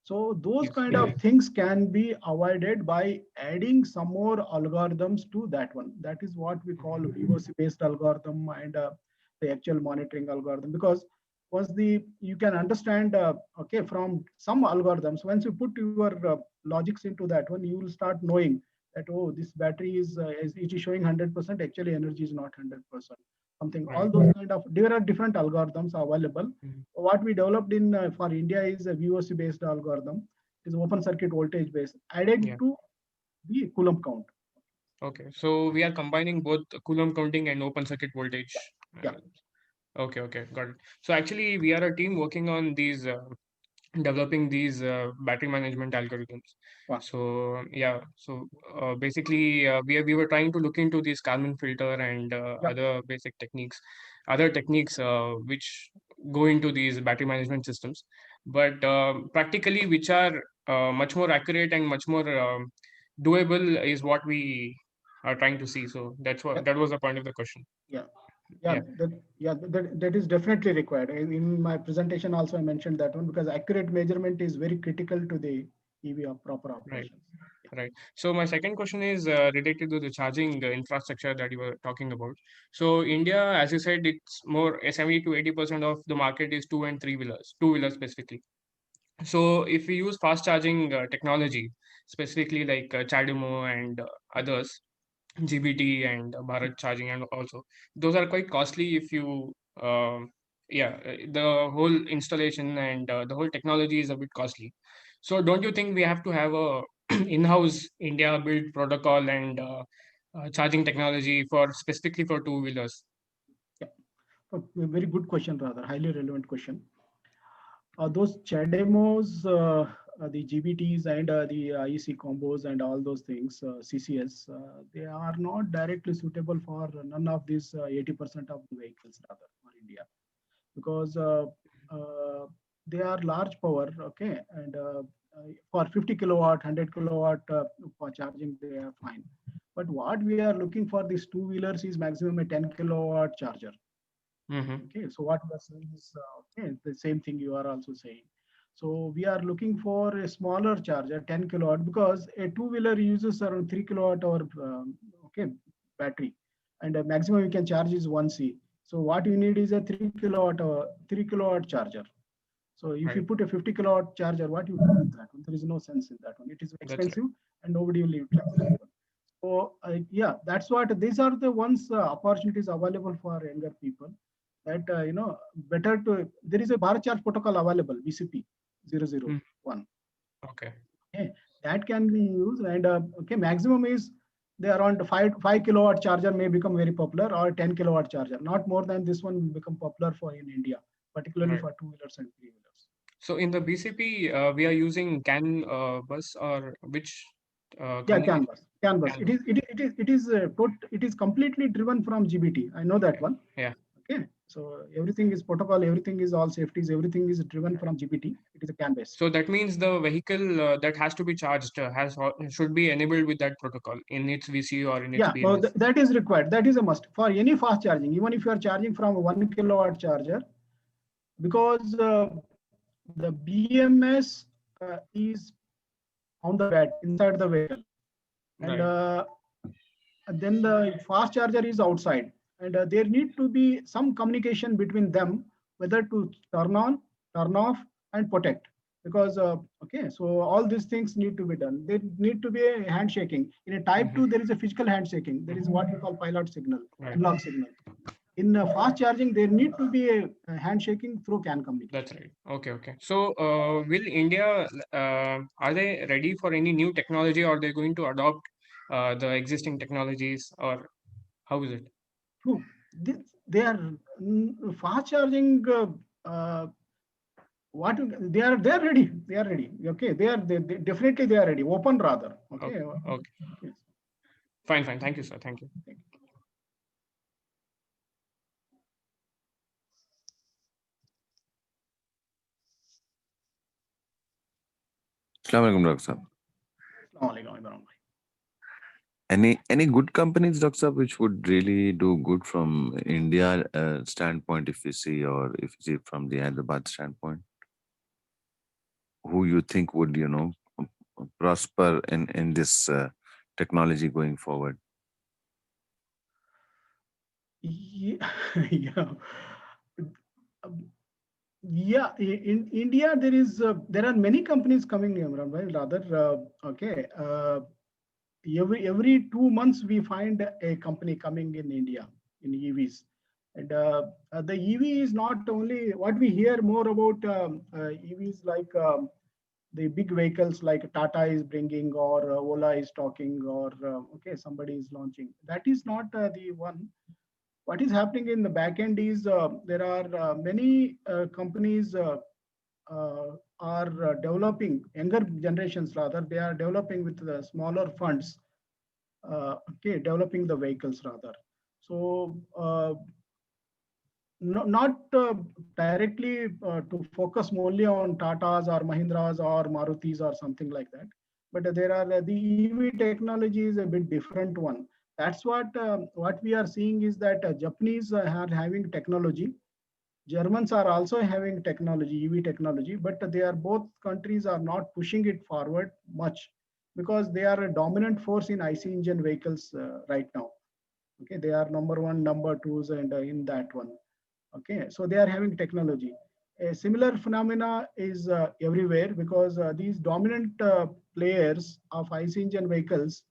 so those Yes. kind of things can be avoided by adding some more algorithms to that one. That is what we call VOC based algorithm, and the actual monitoring algorithm. Because once you can understand, okay, from some algorithms, once you put your logics into that one, you will start knowing that, oh, this battery it is showing 100%, actually energy is not 100%. Something, all Right. those kind of, there are different algorithms available. Mhm. What we developed in for India is a VOC based algorithm. It is open circuit voltage based, added Yeah. to the Coulomb count. Okay. So we are combining both Coulomb counting and open circuit voltage. Yeah. Okay. Okay. Got it. So actually, we are a team working on these developing these battery management algorithms. Wow. So yeah, so basically we were trying to look into this Kalman filter and Yeah. other basic other techniques which go into these battery management systems, but practically which are much more accurate and much more doable is what we are trying to see. So that's what Yeah. that was the point of the question. Yeah. Yeah. That is definitely required. In my presentation also, I mentioned that one, because accurate measurement is very critical to the EV of proper operations. Right. So my second question is related to the charging infrastructure that you were talking about. So India, as you said, it's more 70 to 80% of the market is two wheelers specifically. So if we use fast charging technology, specifically like CHAdeMO and others, GBT and Bharat charging, and also those are quite costly if you, the whole installation and the whole technology is a bit costly. So don't you think we have to have a in-house India built protocol and charging technology for specifically for two wheelers? Yeah. A very good question, rather highly relevant question. Those CHAdeMOs, the GBTs, and the IEC combos, and all those things, CCS, they are not directly suitable for none of these 80% of the vehicles, rather, for India, because they are large power. Okay, and for 50 kilowatt, 100 kilowatt for charging, they are fine. But what we are looking for these two wheelers is maximum a 10 kilowatt charger. Okay, so what we are saying is, okay, the same thing you are also saying. So we are looking for a smaller charger, 10 kilowatt, because a two-wheeler uses around 3 kilowatt hour okay, battery, and the maximum you can charge is 1C. So what you need is a 3 kilowatt charger. So if you put a 50 kilowatt charger, what you do with that one? There is no sense in that one. It is expensive, and nobody will utilize that one. So yeah, that's what, these are the ones opportunities available for younger people. That better to, there is a Bharat Charge protocol available, BCP 001. Okay. Okay, that can be used, and okay, maximum is the around 5 kilowatt charger may become very popular, or 10 kilowatt charger. Not more than this one will become popular for in India, particularly for two wheelers and three wheelers. So in the BCP, we are using CAN bus, or which? Yeah, CAN bus. It is completely driven from GBT. I know that one. Yeah. Okay, so everything is protocol, everything is all safeties, everything is driven from GBT. It is a CAN base. So that means the vehicle that has to be charged should be enabled with that protocol in its VC or in its BMS. Well, that is required. That is a must for any fast charging. Even if you are charging from a 1 kilowatt charger, because the BMS is on the bed inside the vehicle, and then the fast charger is outside, and there need to be some communication between them, whether to turn on, turn off, and protect. Because okay, so all these things need to be done. There need to be a handshaking. In a type 2, there is a physical handshaking. There is what we call pilot signal, analog signal. In fast charging, there need to be a handshaking through CAN communication. That's right. Okay, okay. So will India, are they ready for any new technology, or they're going to adopt the existing technologies, or how is it? True. They are fast charging. What they are ready. They are ready. Okay, they definitely they are ready. Open rather. Okay. Okay. Yes. Fine. Thank you, sir. Thank you. Assalamu alaikum, Dr. Saab. Assalamualaikum, Ibrahim. Any good companies, Dr. Saab, which would really do good from India standpoint, if you see, or if you see from the Hyderabad standpoint, who you think would, prosper in this technology going forward? Yeah, yeah. In India, there are many companies coming, Imran bhai. Rather, okay. Every 2 months we find a company coming in India in EVs, and the EV is not only what we hear more about EVs like the big vehicles like Tata is bringing or Ola is talking or okay somebody is launching. That is not the one. What is happening in the back end is there are many companies are developing, younger generations rather, they are developing with the smaller funds, okay, developing the vehicles rather. So not directly to focus only on Tatas or Mahindras or Marutis or something like that, but there are the EV technology is a bit different one. That's what we are seeing is that Japanese are having technology. Germans are also having technology, EV technology, but they are both countries are not pushing it forward much because they are a dominant force in IC engine vehicles right now. Okay, they are number one, number twos, and in that one. Okay, so they are having technology. A similar phenomena is everywhere because these dominant players of IC engine vehicles,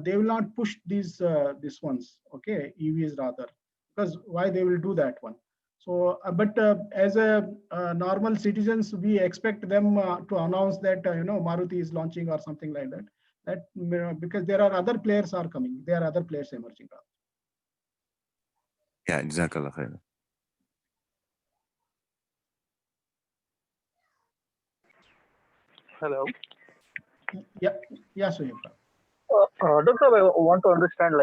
they will not push these ones. Okay, EVs rather, because why they will do that one. So, but as a normal citizens, we expect them to announce that Maruti is launching or something like that. That because there are other players are coming, there are other players emerging. Yeah, Jazakallah khair. Hello. Yeah, Suyampa. Doctor, I want to understand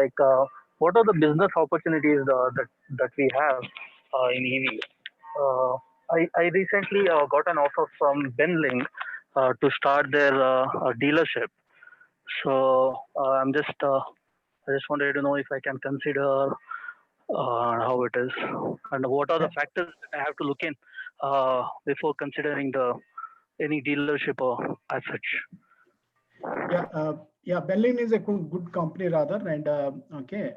what are the business opportunities that we have in EV. I recently got an offer from Benling to start their dealership. So I just wanted to know if I can consider how it is and what are the factors that I have to look in before considering any dealership or as such. Yeah, Benling is a good company rather, and okay,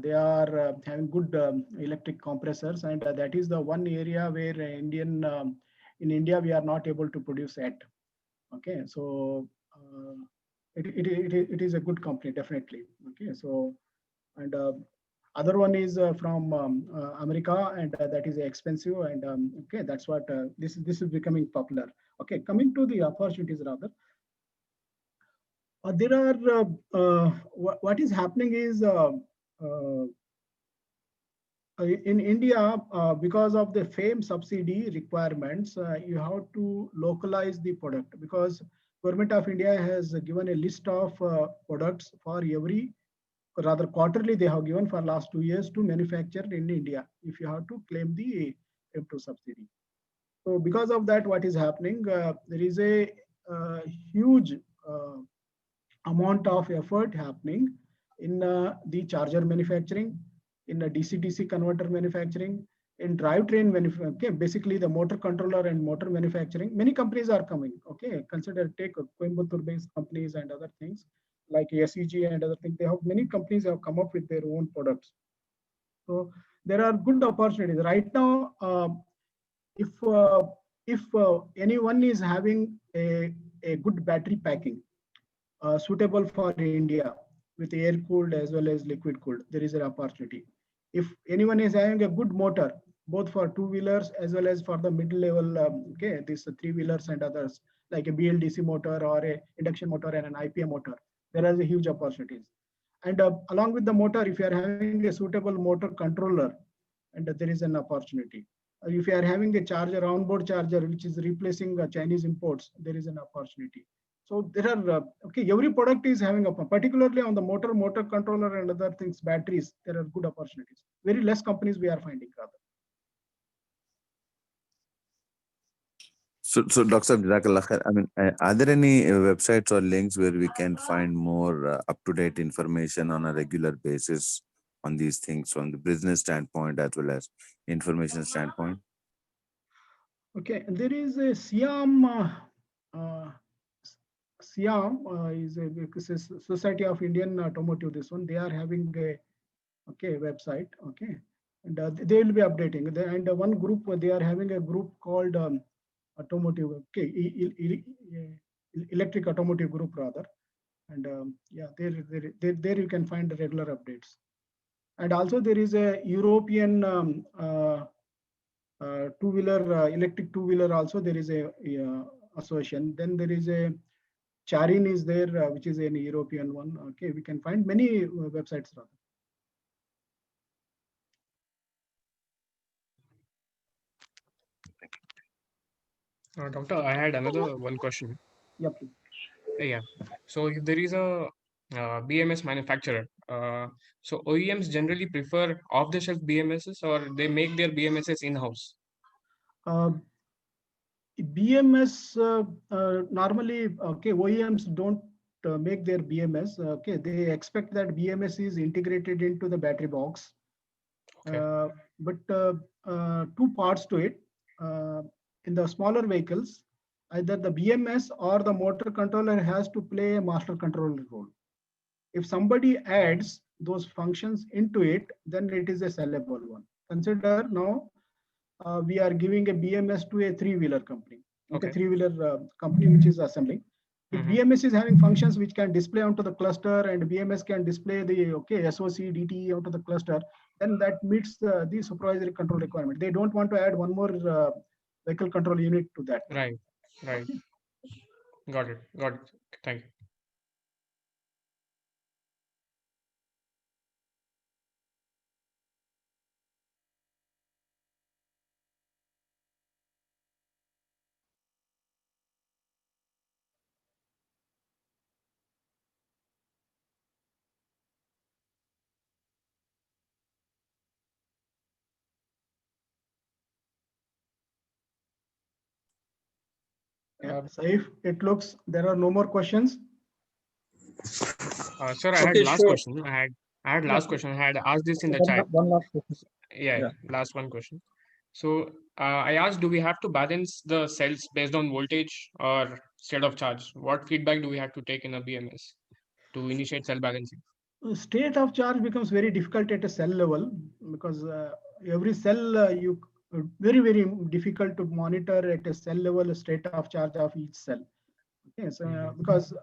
they are having good electric compressors, and that is the one area where in India we are not able to produce at. Okay, so it is a good company definitely. Okay, so and other one is from America, and that is expensive, and okay, that's what this is becoming popular. Okay, coming to the opportunities rather. There are what is happening is in India because of the FAME subsidy requirements, you have to localize the product because Government of India has given a list of products for every rather quarterly they have given for last 2 years to manufacture in India if you have to claim the FAME2 subsidy. So because of that, what is happening? There is a huge amount of effort happening in the charger manufacturing, in the DC-DC converter manufacturing, in drivetrain manufacturing, okay, basically the motor controller and motor manufacturing. Many companies are coming, okay, take Coimbatore-based companies and other things like SEG and other things. They have many companies have come up with their own products. So there are good opportunities. Right now, if anyone is having a good battery packing, suitable for India with air cooled as well as liquid cooled, there is an opportunity. If anyone is having a good motor, both for two-wheelers as well as for the middle level, okay, these three-wheelers and others, like a BLDC motor or a induction motor and an IPM motor, there is a huge opportunities. And along with the motor, if you are having a suitable motor controller, and there is an opportunity. If you are having a charger, onboard charger, which is replacing Chinese imports, there is an opportunity. So there are, okay, every product is having a, particularly on the motor controller and other things, batteries, there are good opportunities. Very less companies we are finding rather. So Dr. Jazakallah khair. I mean, are there any websites or links where we can find more up-to-date information on a regular basis on these things from the business standpoint as well as information standpoint? Okay, and there is a SIAM. SIAM is a Society of Indian Automotive. This one, they are having a website. Okay, and they will be updating. And one group, they are having a group called automotive. Okay, electric automotive group rather. And yeah, there you can find the regular updates. And also there is a European two-wheeler, electric two-wheeler also, there is a association. Then there is a Charin is there, which is an European one. Okay, we can find many websites rather. Doctor, I had another one question. Yeah, please. Yeah. So if there is a BMS manufacturer, so OEMs generally prefer off-the-shelf BMSs or they make their BMSs in-house? BMS normally, okay, OEMs don't make their BMS. Okay, they expect that BMS is integrated into the battery box. Okay. But two parts to it. In the smaller vehicles, either the BMS or the motor controller has to play a master controller role. If somebody adds those functions into it, then it is a sellable one. Consider now we are giving a BMS to a three-wheeler company, okay, three-wheeler company which is assembling. If BMS is having functions which can display onto the cluster and BMS can display the SOC, DTE onto the cluster, then that meets the supervisory control requirement. They don't want to add one more vehicle control unit to that. Right, right. Got it, got it. Thank you. So if it looks, there are no more questions. Sir, I had last question. I had last question. I had asked this in the chat. One last question. Yeah, last one question. So I asked, do we have to balance the cells based on voltage or state of charge? What feedback do we have to take in a BMS to initiate cell balancing? State of charge becomes very difficult at a cell level because every cell you very difficult to monitor at a cell level state of charge of each cell. Okay, so because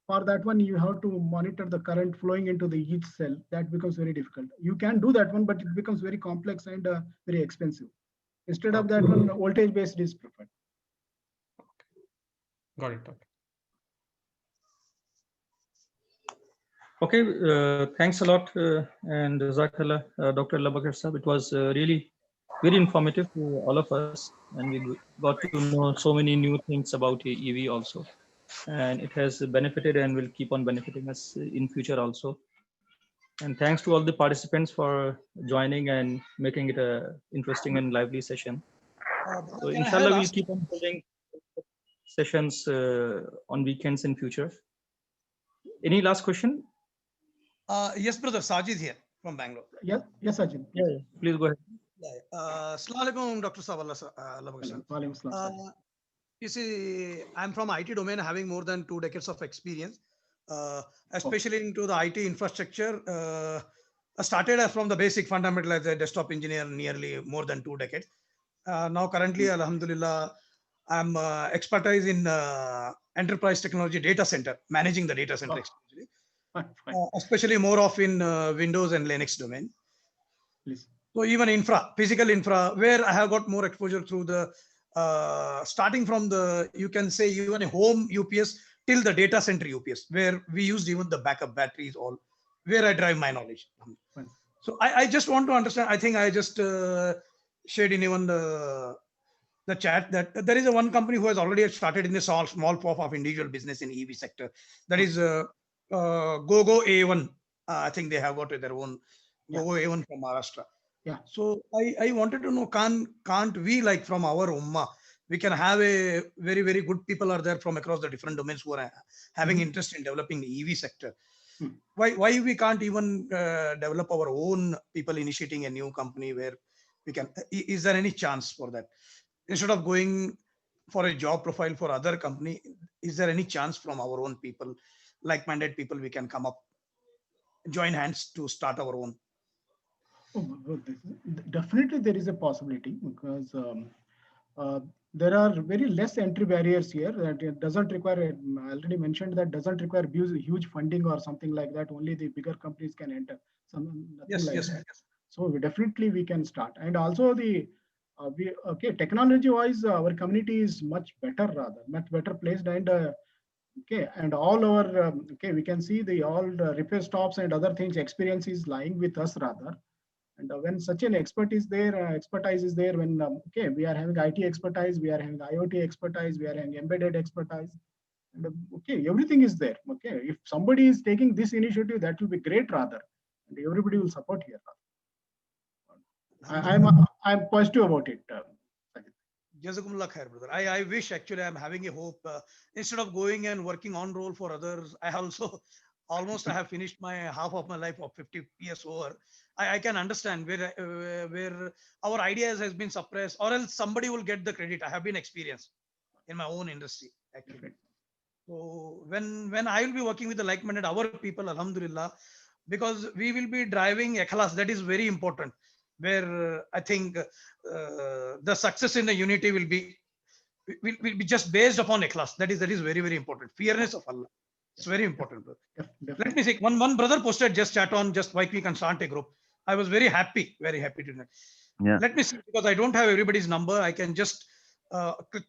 for that one you have to monitor the current flowing into the each cell. That becomes very difficult. You can do that one, but it becomes very complex and very expensive. Instead of that one, voltage based is preferred. Got it. Okay, thanks a lot, and Jazakallah, Dr. Labakar Sahab. It was really very informative to all of us, and we got to know so many new things about EV also. And it has benefited and will keep on benefiting us in future also. And thanks to all the participants for joining and making it a interesting and lively session. So inshallah, we'll keep on holding sessions on weekends in future. Any last question? Yes, brother. Sajid here from Bangalore. Yes, Sajid. Yeah, please go ahead. Assalamu alaikum, Dr. Sahab. You see, I'm from IT domain, having more than 2 decades of experience, especially into the IT infrastructure. I started from the basic fundamental as a desktop engineer, nearly more than 2 decades. Now, currently, Alhamdulillah, I'm expertise in enterprise technology data center, managing the data center, especially more of in Windows and Linux domain. Please. So even infra, physical infra, where I have got more exposure through the starting from the, you can say even a home UPS till the data center UPS, where we used even the backup batteries all where I drive my knowledge. Fine. So I just want to understand. I think I just shared in even the chat that there is a one company who has already started in the small pop of individual business in EV sector. That is GoGo A1. I think they have got their own Yeah. GoGo A1 from Maharashtra. Yeah. So I wanted to know, can't we, like from our Ummah, we can have a very, very good people are there from across the different domains who are having interest in developing the EV sector. Why we can't even develop our own people initiating a new company where we can, is there any chance for that? Instead of going for a job profile for other company, is there any chance from our own people, like-minded people, we can come up, join hands to start our own? Definitely there is a possibility, because there are very less entry barriers here. That it doesn't require, I already mentioned, that doesn't require huge funding or something like that. Only the bigger companies can enter. Nothing Yes, like yes, that. yes. So definitely we can start. And also technology wise, our community is much better placed, and and all our we can see all the repair stops and other things experience is lying with us rather. And when such an expertise is there, when we are having IT expertise, we are having IoT expertise, we are having embedded expertise, and everything is there. If somebody is taking this initiative, that will be great rather, and everybody will support here. I'm positive about it. Jazakumullah khair, brother. I wish, actually I'm having a hope. Instead of going and working on role for others, I also almost I have finished my half of my life of 50 years over. I can understand where our ideas has been suppressed, or else somebody will get the credit. I have been experienced in my own industry actually. So when I will be working with the like-minded our people, alhamdulillah, because we will be driving ikhlas, that is very important. Where I think the success in the unity will be just based upon ikhlas. That is very, very important. Fearness of Allah. It's very important. Let me say one brother posted just chat on just why we can start a group. I was very happy to know. Yeah. Let me see, because I don't have everybody's number. I can just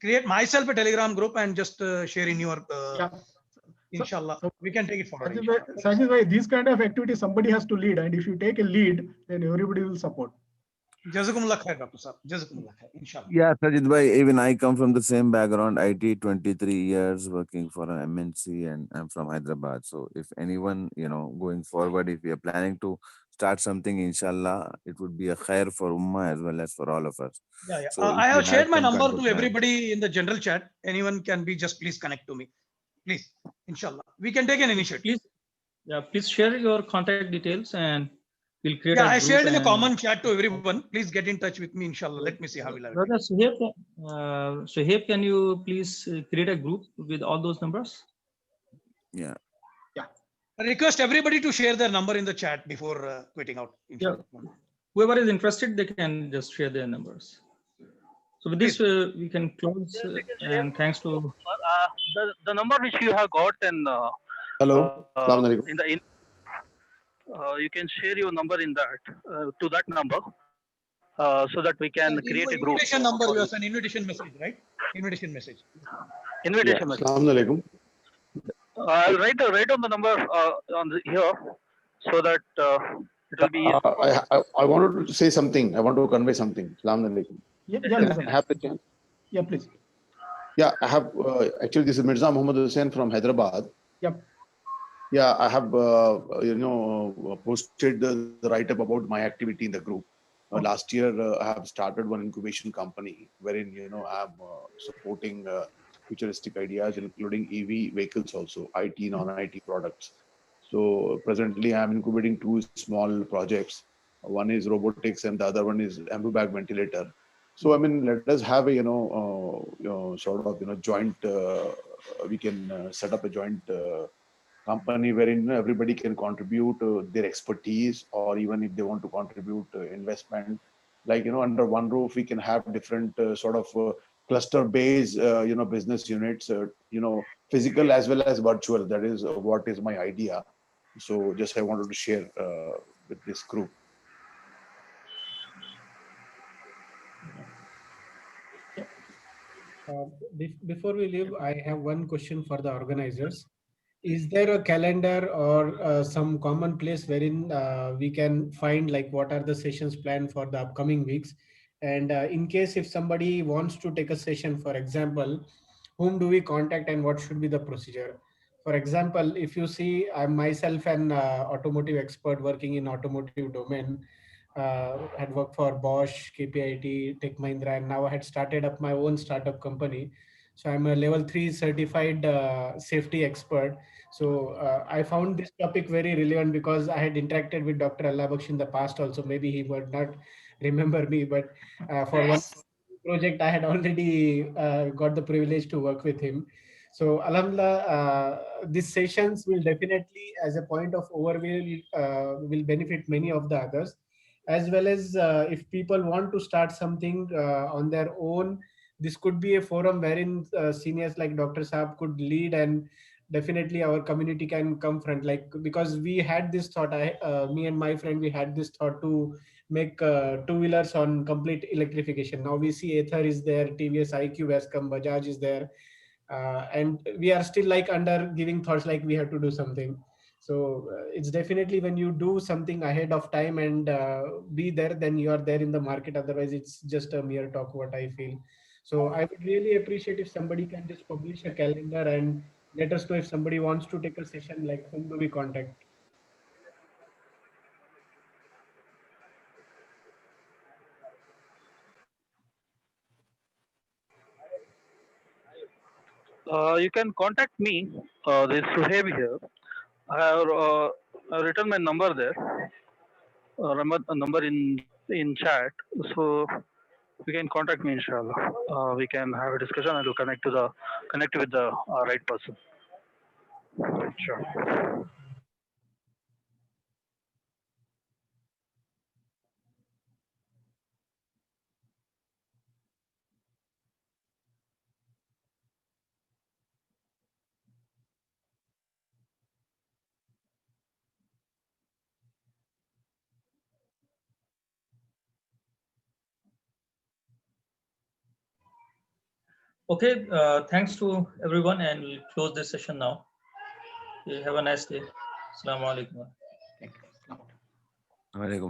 create myself a Telegram group and just share in your. Inshallah, we can take it forward. Sajid bhai, these kind of activities somebody has to lead, and if you take a lead, then everybody will support. Jazakumullah khair, Dr. Sir. Jazakumullah khair. Inshallah. Yeah, Sajid bhai, even I come from the same background, IT, 23 years working for an MNC, and I'm from Hyderabad. So if anyone, going forward, if we are planning to start something, inshallah, it would be a khair for Ummah as well as for all of us. Yeah. So I if have you shared my some kind number of to plan- everybody in the general chat. Anyone can be just please connect to me. Please. Inshallah. We can take an initiative. Please share your contact details and we'll create Yeah, a I group. shared in the common chat to everyone. Please get in touch with me, inshallah. Let me see how we'll have it. Brother Suhaib, can you please create a group with all those numbers? Yeah. I request everybody to share their number in the chat before quitting out. Inshallah. Yeah. Whoever is interested, they can just share their numbers. So with this, we can close. And thanks to the number which you have got in Hello. in the you can share your number in that to that number so that we can create a group. Invitation number, you have an invitation message, right? Invitation message. Invitation message. Assalamu alaikum. I'll write on the number on here so that it will be. I wanted to say something. I want to convey something. Assalamu alaikum. Yeah, I have the chance. Yeah, please. Yeah, I have. Actually, this is Mirza Muhammad Hussain from Hyderabad. Yep. Yeah, I have posted the write-up about my activity in the group. Last year, I have started one incubation company wherein I'm supporting futuristic ideas, including EV vehicles, also IT, non-IT products. So presently, I'm incubating two small projects. One is robotics, and the other one is ambu bag ventilator. So I mean, let us have a sort of joint. We can set up a joint company wherein everybody can contribute their expertise, or even if they want to contribute investment, like under one roof we can have different sort of cluster based business units, physical as well as virtual. That is what is my idea. So just I wanted to share with this group. Before we leave, I have one question for the organizers. is there a calendar or some common place wherein we can find like what are the sessions planned for the upcoming weeks? And in case if somebody wants to take a session, for example, whom do we contact and what should be the procedure? For example, if you see, I'm myself an automotive expert working in automotive domain. Had worked for Bosch, KPIT, Tech Mahindra, and now I had started up my own startup company. So I'm a level 3 certified safety expert. So I found this topic very relevant because I had interacted with Dr. Allah Baksh in the past also. Maybe he would not remember me, but for one project, I had already got the privilege to work with him. So Alhamdulillah, these sessions will definitely, as a point of overview, will benefit many of the others, as well as if people want to start something on their own. This could be a forum wherein seniors like Dr. Saab could lead, and definitely our community can come front. Like, because we had this thought, me and my friend, we had this thought to make two-wheelers on complete electrification. Now we see Ather is there, TVS iQ has come, Bajaj is there, and we are still like under giving thoughts like we have to do something. So it's definitely when you do something ahead of time and be there, then you are there in the market. Otherwise, it's just a mere talk, what I feel. So I would really appreciate if somebody can just publish a calendar and let us know if somebody wants to take a session, like whom do we contact? You can contact me. This is Suhaib here. I have written my number there. Number in chat. So you can contact me, inshallah. We can have a discussion and we'll connect with the right person. Sure. Okay, thanks to everyone, and we'll close this session now. Okay, have a nice day. Assalamu alaikum. Alaikum.